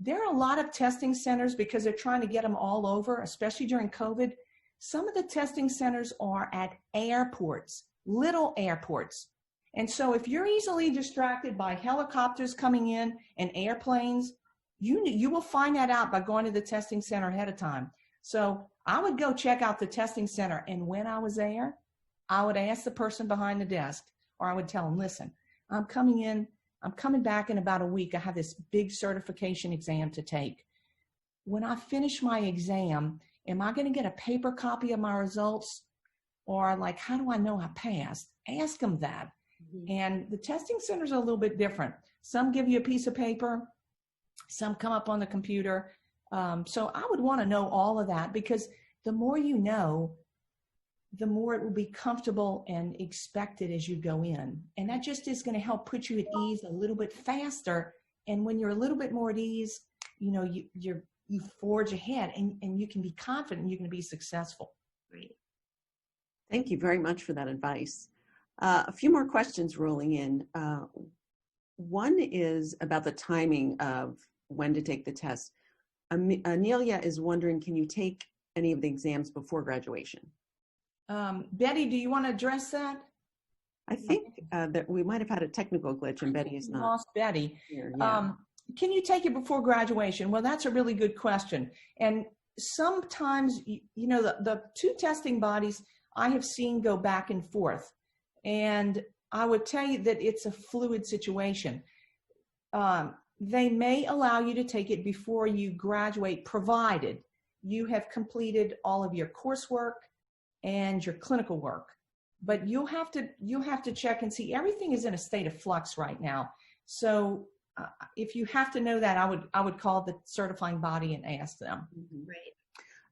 There are a lot of testing centers, because they're trying to get them all over, especially during COVID. Some of the testing centers are at airports, little airports. And so if you're easily distracted by helicopters coming in and airplanes, you will find that out by going to the testing center ahead of time. So I would go check out the testing center. And when I was there, I would ask the person behind the desk, or I would tell them, listen, I'm coming back in about a week. I have this big certification exam to take. When I finish my exam, am I going to get a paper copy of my results? Or like, how do I know I passed? Ask them that. Mm-hmm. And the testing centers are a little bit different. Some give you a piece of paper. Some come up on the computer. So I would want to know all of that, because the more you know, the more it will be comfortable and expected as you go in. And that just is going to help put you at ease a little bit faster. And when you're a little bit more at ease, you know, you forge ahead and you can be confident you're going to be successful. Right. Thank you very much for that advice. A few more questions rolling in. One is about the timing of when to take the test. Amelia is wondering, can you take any of the exams before graduation? Betty, do you want to address that? I think that we might have had a technical glitch and Betty is not. Lost Betty. Here, yeah. Can you take it before graduation? Well, that's a really good question. And sometimes, you know, the two testing bodies I have seen go back and forth. And I would tell you that it's a fluid situation. They may allow you to take it before you graduate, provided you have completed all of your coursework and your clinical work. But you'll have to check and see. Everything is in a state of flux right now. So if you have to know that, I would call the certifying body and ask them. Right.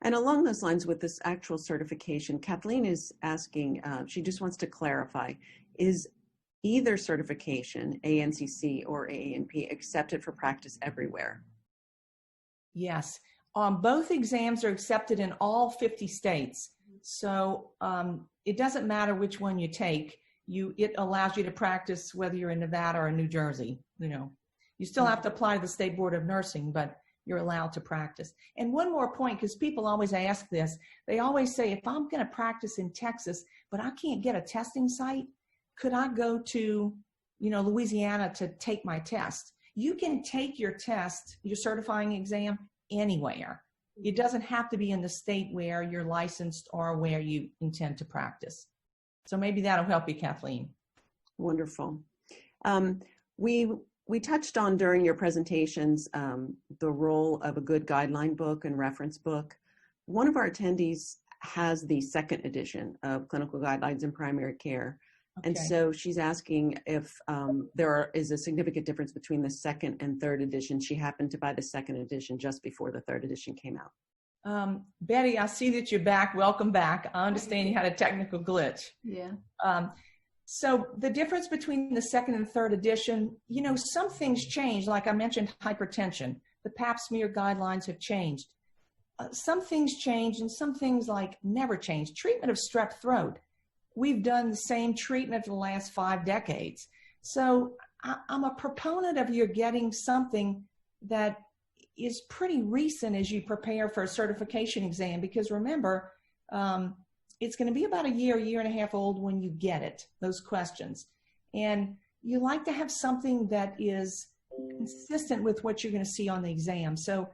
And along those lines with this actual certification, Kathleen is asking, she just wants to clarify, is either certification, ANCC or AANP, accepted for practice everywhere? Yes. Both exams are accepted in all 50 states. So it doesn't matter which one you take. It allows you to practice whether you're in Nevada or New Jersey. You still have to apply to the State Board of Nursing, but you're allowed to practice. And one more point, because people always ask this, they always say, if I'm going to practice in Texas, but I can't get a testing site, could I go to, Louisiana to take my test? You can take your test, your certifying exam, anywhere. It doesn't have to be in the state where you're licensed or where you intend to practice. So maybe that'll help you, Kathleen. Wonderful. We touched on during your presentations the role of a good guideline book and reference book. One of our attendees has the second edition of Clinical Guidelines in Primary Care. Okay. And so she's asking if there is a significant difference between the second and third edition. She happened to buy the second edition just before the third edition came out. Betty, I see that you're back. Welcome back. I understand you had a technical glitch. Yeah. So the difference between the second and third edition, some things change. Like I mentioned, hypertension. The Pap smear guidelines have changed. Some things change and some things like never change. Treatment of strep throat. We've done the same treatment for the last 5 decades. So I'm a proponent of you getting something that is pretty recent as you prepare for a certification exam, because remember, it's going to be about a year and a half old when you get it, those questions. And you like to have something that is consistent with what you're going to see on the exam. So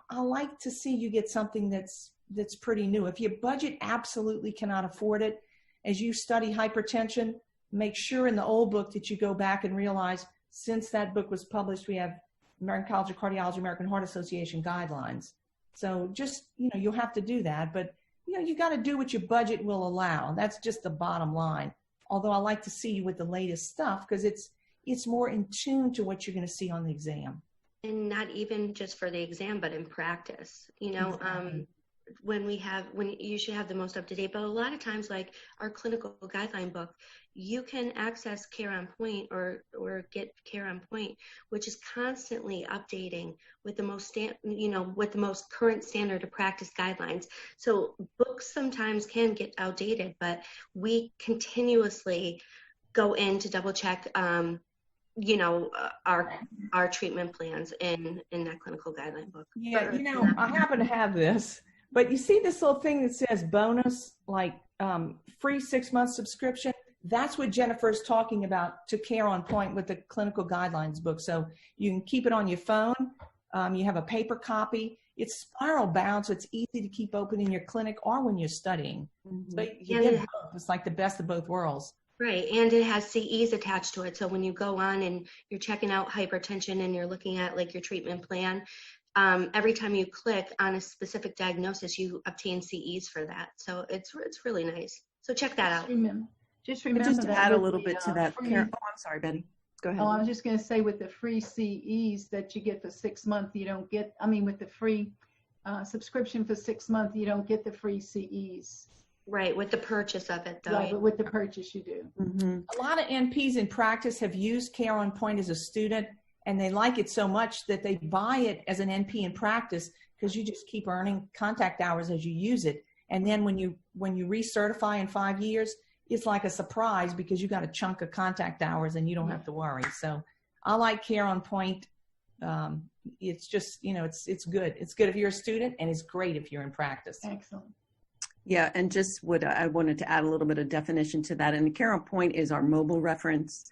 I like to see you get something that's pretty new. If your budget absolutely cannot afford it, as you study hypertension, make sure in the old book that you go back and realize, since that book was published, we have American College of Cardiology, American Heart Association guidelines. So just, you'll have to do that, but you got to do what your budget will allow. That's just the bottom line. Although I like to see you with the latest stuff because it's more in tune to what you're going to see on the exam. And not even just for the exam, but in practice, Exactly. when you should have the most up to date, but a lot of times, like our clinical guideline book, you can access Care on Point or get Care on Point, which is constantly updating with the most current standard of practice guidelines. So books sometimes can get outdated, but we continuously go in to double check, our treatment plans in that clinical guideline book. Yeah, I happen to have this. But you see this little thing that says bonus, like free 6-month subscription? That's what Jennifer's talking about to Care on Point with the clinical guidelines book. So you can keep it on your phone. You have a paper copy. It's spiral bound, so it's easy to keep open in your clinic or when you're studying. Mm-hmm. So you get both. It's like the best of both worlds. Right, and it has CEs attached to it. So when you go on and you're checking out hypertension and you're looking at like your treatment plan, every time you click on a specific diagnosis, you obtain CEs for that. So it's really nice. So check that out. Just remember just to that add a little bit to that. Free, I'm sorry, Betty. Go ahead. Oh, I was just going to say, with the free CEs that you get for 6 months, you don't get, with the free subscription for 6 months, you don't get the free CEs. Right, with the purchase of it, though. Right, but with the purchase you do. Mm-hmm. A lot of NPs in practice have used Care on Point as a student, and they like it so much that they buy it as an NP in practice because you just keep earning contact hours as you use it. And then when you recertify in 5 years, it's like a surprise because you got a chunk of contact hours and you don't have to worry. So I like Care on Point. It's just, it's good. It's good if you're a student, and it's great if you're in practice. Excellent. Yeah, and just I wanted to add a little bit of definition to that. And the Care on Point is our mobile reference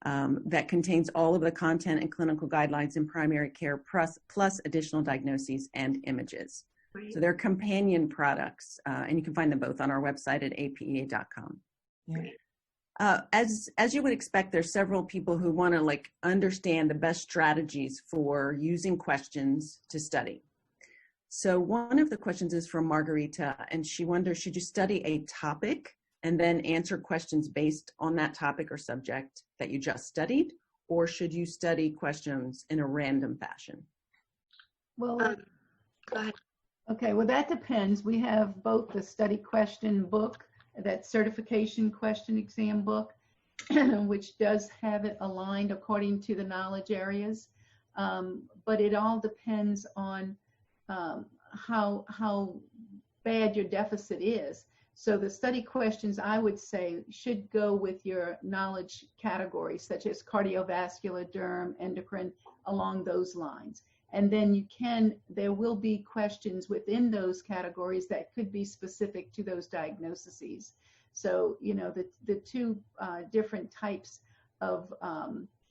that contains all of the content and clinical guidelines in primary care, plus additional diagnoses and images. Right. So they're companion products, and you can find them both on our website at apea.com. Yeah. As you would expect, there's several people who want to like understand the best strategies for using questions to study. So one of the questions is from Margarita, and she wonders, should you study a topic and then answer questions based on that topic or subject that you just studied, or should you study questions in a random fashion? Well, Go ahead. okay, well, that depends. We have both the study question book, that certification question exam book, which does have it aligned according to the knowledge areas. But it all depends on how bad your deficit is. So the study questions, I would say, should go with your knowledge categories, such as cardiovascular, derm, endocrine, along those lines. And then there will be questions within those categories that could be specific to those diagnoses. So, you know, the two different types of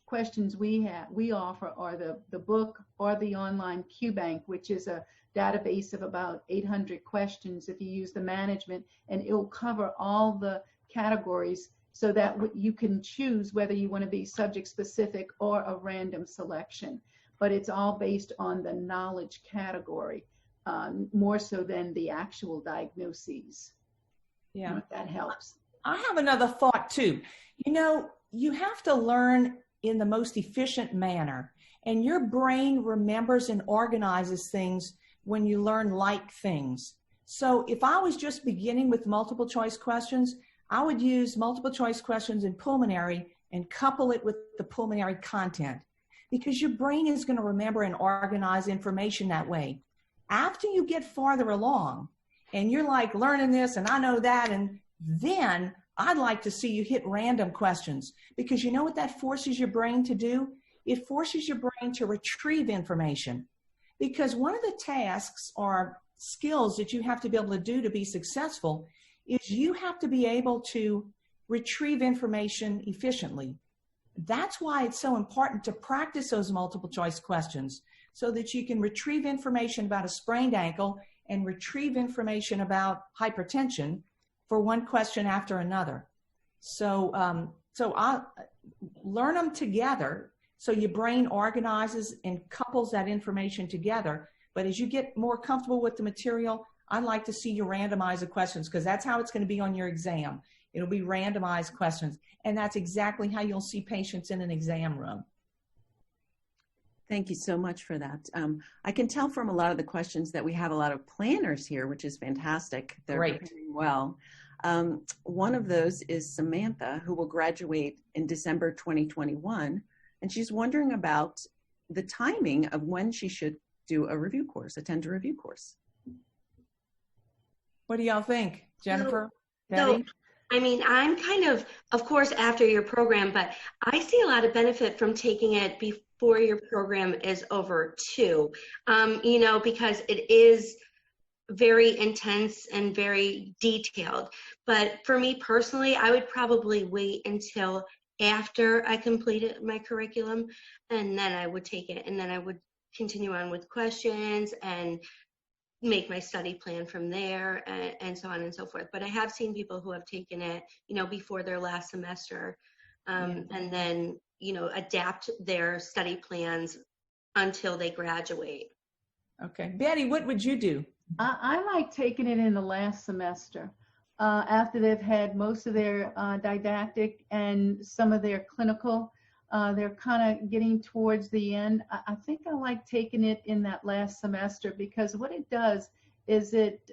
questions we offer are the book or the online QBank, which is a database of about 800 questions if you use the management, and it'll cover all the categories so that you can choose whether you want to be subject specific or a random selection. But it's all based on the knowledge category, more so than the actual diagnoses. Yeah, if that helps. I have another thought too. You know, you have to learn in the most efficient manner, and your brain remembers and organizes things when you learn like things. So if I was just beginning with multiple choice questions, I would use multiple choice questions in pulmonary and couple it with the pulmonary content, because your brain is going to remember and organize information that way. After you get farther along and you're like learning this and I know that, and then I'd like to see you hit random questions, because you know what that forces your brain to do? It forces your brain to retrieve information, because one of the tasks or skills that you have to be able to do to be successful is you have to be able to retrieve information efficiently. That's why it's so important to practice those multiple choice questions, so that you can retrieve information about a sprained ankle and retrieve information about hypertension for one question after another. So I'll learn them together so your brain organizes and couples that information together. But as you get more comfortable with the material, I'd like to see you randomize the questions, because that's how it's going to be on your exam. It'll be randomized questions. And that's exactly how you'll see patients in an exam room. Thank you so much for that. I can tell from a lot of the questions that we have a lot of planners here, which is fantastic. They're preparing well. One of those is Samantha, who will graduate in December 2021. And she's wondering about the timing of when she should do a review course, attend a review course. What do y'all think, Jennifer? So, I mean, I'm kind of course, after your program, but I see a lot of benefit from taking it before your program is over too, you know, because it is very intense and very detailed. But for me personally, I would probably wait until after I completed my curriculum, and then I would take it, and then I would continue on with questions and make my study plan from there, and so on and so forth. But I have seen people who have taken it, you know, before their last semester, and then, you know, adapt their study plans until they graduate. Okay. Betty, what would you do? I like taking it in the last semester, after they've had most of their didactic and some of their clinical. They're kind of getting towards the end. I think I like taking it in that last semester, because what it does is it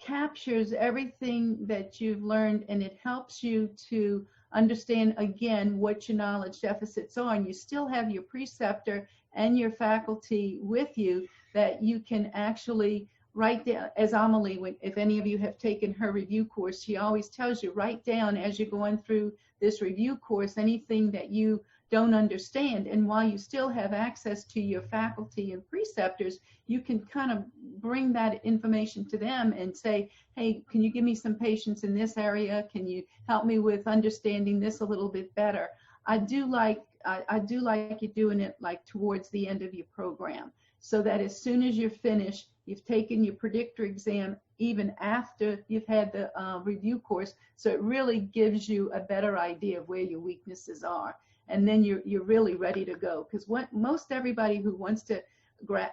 captures everything that you've learned, and it helps you to understand again what your knowledge deficits are. And you still have your preceptor and your faculty with you that you can actually write down. As Amelie, if any of you have taken her review course, she always tells you, write down as you're going through this review course anything that you don't understand. And while you still have access to your faculty and preceptors, you can kind of bring that information to them and say, hey, can you give me some patience in this area? Can you help me with understanding this a little bit better? I do like you doing it like towards the end of your program, so that as soon as you're finished, you've taken your predictor exam even after you've had the review course. So it really gives you a better idea of where your weaknesses are. And then you're really ready to go. Because most everybody who wants to,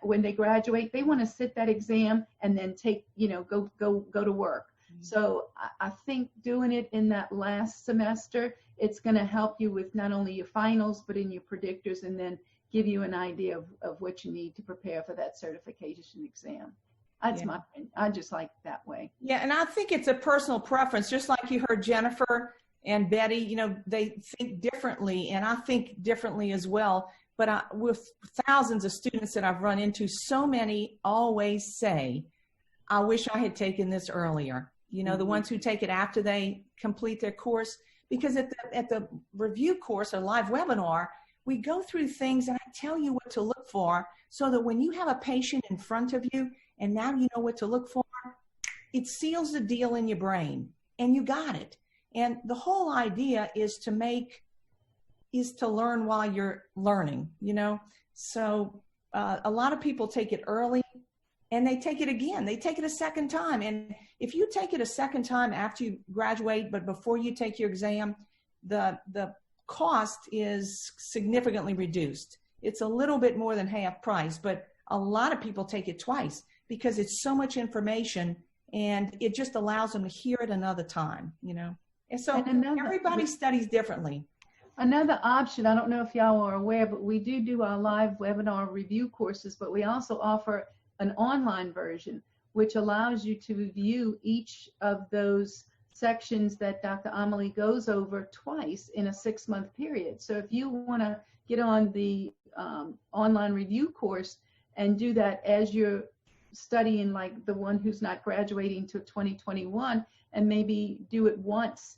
when they graduate, they want to sit that exam and then take, go to work. So I think doing it in that last semester, it's going to help you with not only your finals, but in your predictors, and then give you an idea of what you need to prepare for that certification exam. That's my opinion. I just like it that way. Yeah, and I think it's a personal preference, just like you heard Jennifer and Betty, they think differently, and I think differently as well. But with thousands of students that I've run into, so many always say, I wish I had taken this earlier. The ones who take it after they complete their course, because at the review course or live webinar, we go through things and I tell you what to look for, so that when you have a patient in front of you and now you know what to look for, it seals the deal in your brain and you got it. And the whole idea is to learn while you're learning, So a lot of people take it early and they take it again. They take it a second time. And if you take it a second time after you graduate, but before you take your exam, the cost is significantly reduced. It's a little bit more than half price, but a lot of people take it twice because it's so much information and it just allows them to hear it another time, And so everybody studies differently. Another option, I don't know if y'all are aware, but we do our live webinar review courses, but we also offer an online version, which allows you to review each of those sections that Dr. Amelie goes over twice in a 6-month period. So if you want to get on the online review course and do that as you're studying, like the one who's not graduating till 2021, and maybe do it once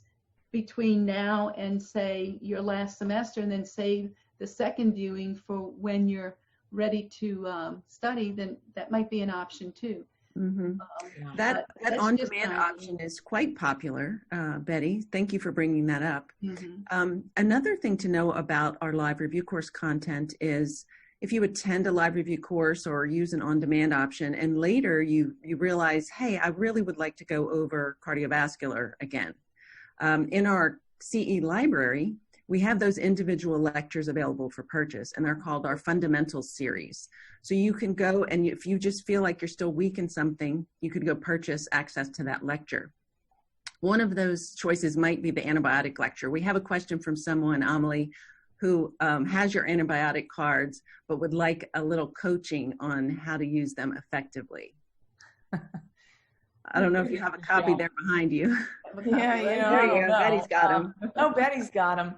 between now and say your last semester, and then save the second viewing for when you're ready to study, then that might be an option too. Mm-hmm. That on-demand option is quite popular, Betty. Thank you for bringing that up. Mm-hmm. Another thing to know about our live review course content is if you attend a live review course or use an on-demand option and later you realize, hey, I really would like to go over cardiovascular again. In our CE library, we have those individual lectures available for purchase, and they're called our Fundamentals series. So you can go, and if you just feel like you're still weak in something, you could go purchase access to that lecture. One of those choices might be the antibiotic lecture. We have a question from someone, Amelie, who has your antibiotic cards, but would like a little coaching on how to use them effectively. I don't know if you have a copy there behind you. Yeah, there you go. Betty's got them. Oh, Betty's got them.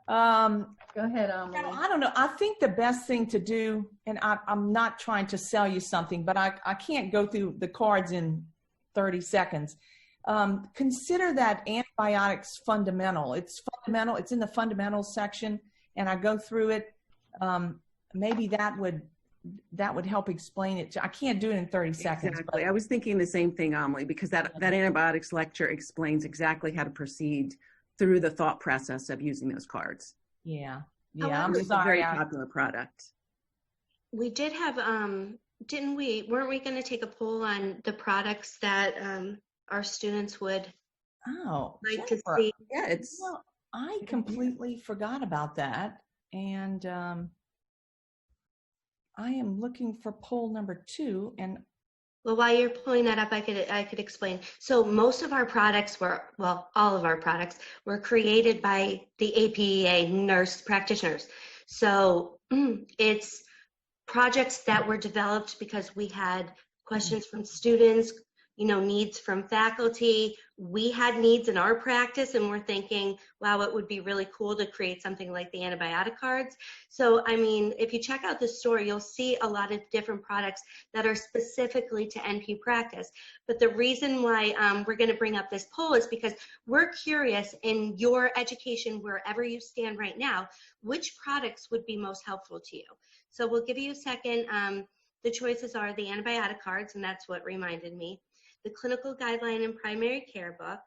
Go ahead, Amelie. I don't know. I think the best thing to do, and I'm not trying to sell you something, but I can't go through the cards in 30 seconds. Consider that antibiotics fundamental. It's fundamental. It's in the fundamentals section, and I go through it. Maybe that would help explain it. I can't do it in 30 seconds. Exactly. I was thinking the same thing, Amelie, because that antibiotics lecture explains exactly how to proceed through the thought process of using those cards. Yeah. I'm It's a very popular product. We did have, weren't we going to take a poll on the products that our students would like to see? Yeah, I completely forgot about that. And I am looking for poll number 2. And well, while you're pulling that up, I could explain. So most of our products all of our products were created by the APEA nurse practitioners. So it's projects that were developed because we had questions from students, needs from faculty. We had needs in our practice, and we're thinking, wow, it would be really cool to create something like the antibiotic cards. So, I mean, if you check out the store, you'll see a lot of different products that are specifically to NP practice. But the reason why we're going to bring up this poll is because we're curious in your education, wherever you stand right now, which products would be most helpful to you. So we'll give you a second. The choices are the antibiotic cards, and that's what reminded me. The clinical guideline and primary care book,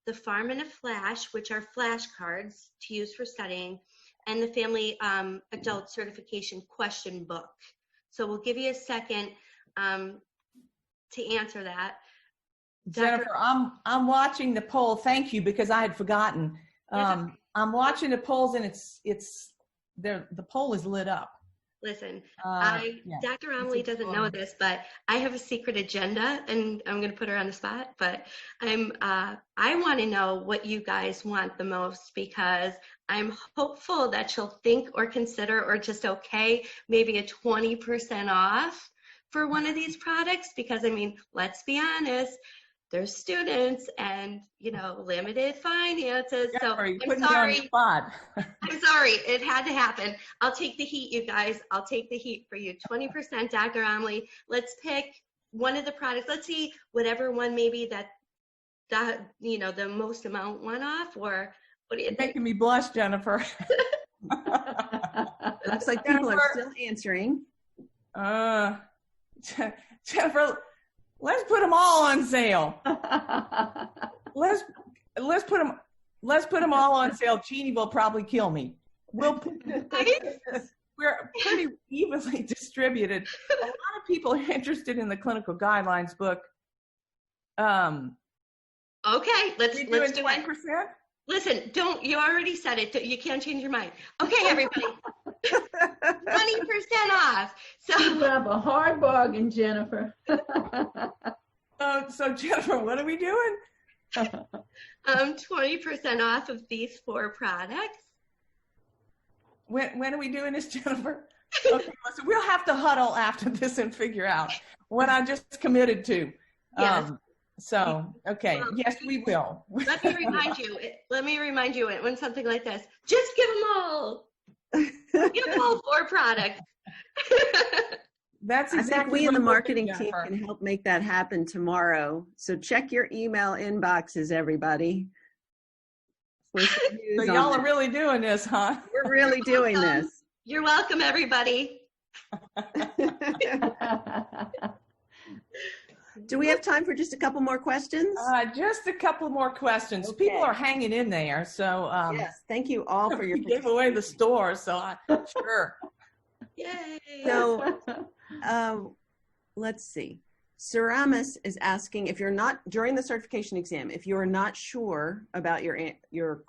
the Pharm and a Flash, which are flashcards to use for studying, and the family adult certification question book. So we'll give you a second to answer that. Jennifer, I'm watching the poll. Thank you, because I had forgotten. I'm watching the polls, and it's there. The poll is lit up. Listen, Yeah, Dr. Amelie doesn't know this, but I have a secret agenda, and I'm going to put her on the spot. But I want to know what you guys want the most, because I'm hopeful that she'll think or consider or just okay maybe a 20% off for one of these products. Because I mean, let's be honest, there's students and, you know, limited finances. So I'm sorry. I'm sorry. It had to happen. I'll take the heat, you guys. I'll take the heat for you. 20%, Dr. Amelie. Let's pick one of the products. Let's see whatever one maybe that you know, the most amount one off, or what do you think? Making me blush, Jennifer. Looks like people are still answering. Jennifer, let's put them all on sale. Let's put them all on sale. Jeannie will probably kill me. We're pretty evenly distributed. A lot of people are interested in the clinical guidelines book. Okay, let's do 20%? it. Listen, you already said it. You can't change your mind. Okay, everybody. 20% off. So you have a hard bargain, Jennifer. So Jennifer, what are we doing? 20% off of these 4 products. When are we doing this, Jennifer? Okay, so we'll have to huddle after this and figure out what I just committed to. Yes. Okay. Well, yes, we will. Let me remind you when something like this, just give them all. Give them all 4 products. That's exactly. I think we in the marketing team can help make that happen tomorrow. So check your email inboxes, everybody. So y'all are really doing this, huh? We're really doing this. You're welcome, everybody. Do we have time for just a couple more questions? Just a couple more questions. Okay. People are hanging in there. So yes, thank you all for your gave away the store, so sure. Yay. So let's see. Ceramus is asking, if you're not, during the certification exam, if you're not sure about your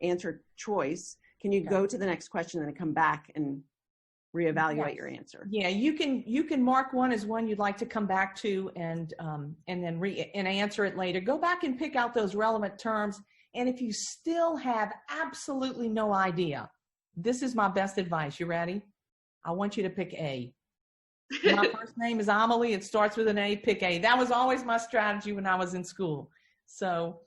answer choice, can you go to the next question and then come back and reevaluate your answer? Yeah, you can mark one as one you'd like to come back to and then answer it later. Go back and pick out those relevant terms. And if you still have absolutely no idea, this is my best advice. You ready? I want you to pick A. My first name is Amelie. It starts with an A. Pick A. That was always my strategy when I was in school. So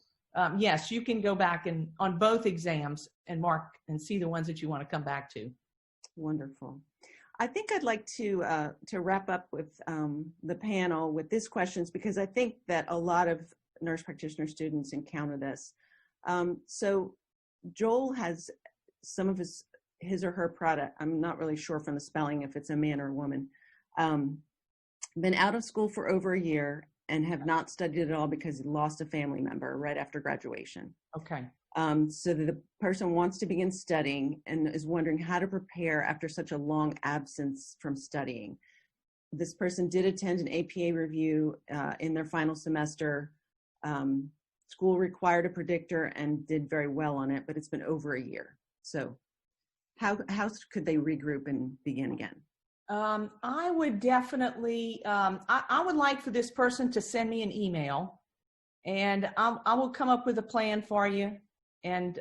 yes, you can go back and on both exams and mark and see the ones that you want to come back to. Wonderful. I think I'd like to wrap up with the panel with these questions, because I think that a lot of nurse practitioner students encounter this. So Joel has some of his or her product, I'm not really sure from the spelling if it's a man or a woman, been out of school for over a year and have not studied at all because he lost a family member right after graduation. Okay. So the person wants to begin studying and is wondering how to prepare after such a long absence from studying. This person did attend an APA review in their final semester. School required a predictor and did very well on it, but it's been over a year. So how could they regroup and begin again? I would definitely, I would like for this person to send me an email, and I will come up with a plan for you, and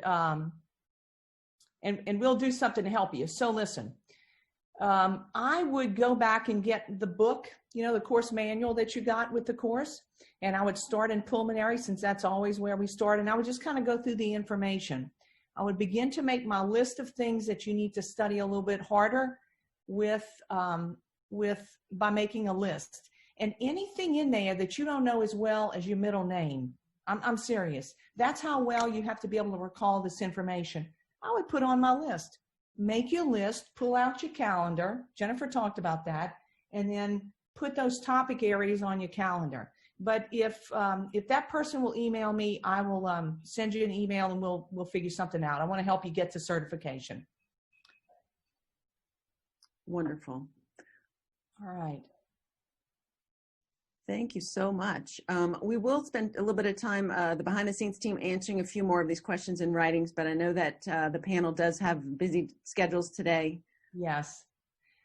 we'll do something to help you. So listen, I would go back and get the book, you know, the course manual that you got with the course, and I would start in pulmonary, since that's always where we start, and I would just kind of go through the information. I would begin to make my list of things that you need to study a little bit harder by making a list. And anything in there that you don't know as well as your middle name, I'm serious. That's how well you have to be able to recall this information. I would put on my list. Make your list, pull out your calendar. Jennifer talked about that. And then put those topic areas on your calendar. But if that person will email me, I will send you an email and we'll figure something out. I want to help you get to certification. Wonderful. All right. Thank you so much. We will spend a little bit of time, the behind the scenes team, answering a few more of these questions in writings, but I know that the panel does have busy schedules today. Yes.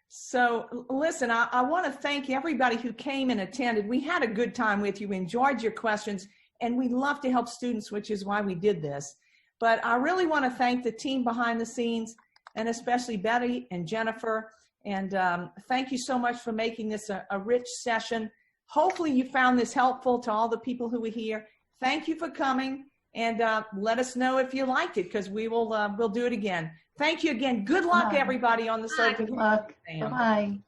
So listen, I want to thank everybody who came and attended. We had a good time with you. We enjoyed your questions, and we love to help students, which is why we did this. But I really want to thank the team behind the scenes, and especially Betty and Jennifer. And thank you so much for making this a rich session. Hopefully you found this helpful to all the people who were here. Thank you for coming, and let us know if you liked it, because we'll do it again. Thank you again. Good luck, everybody, on the certification Good luck. exam. Bye-bye.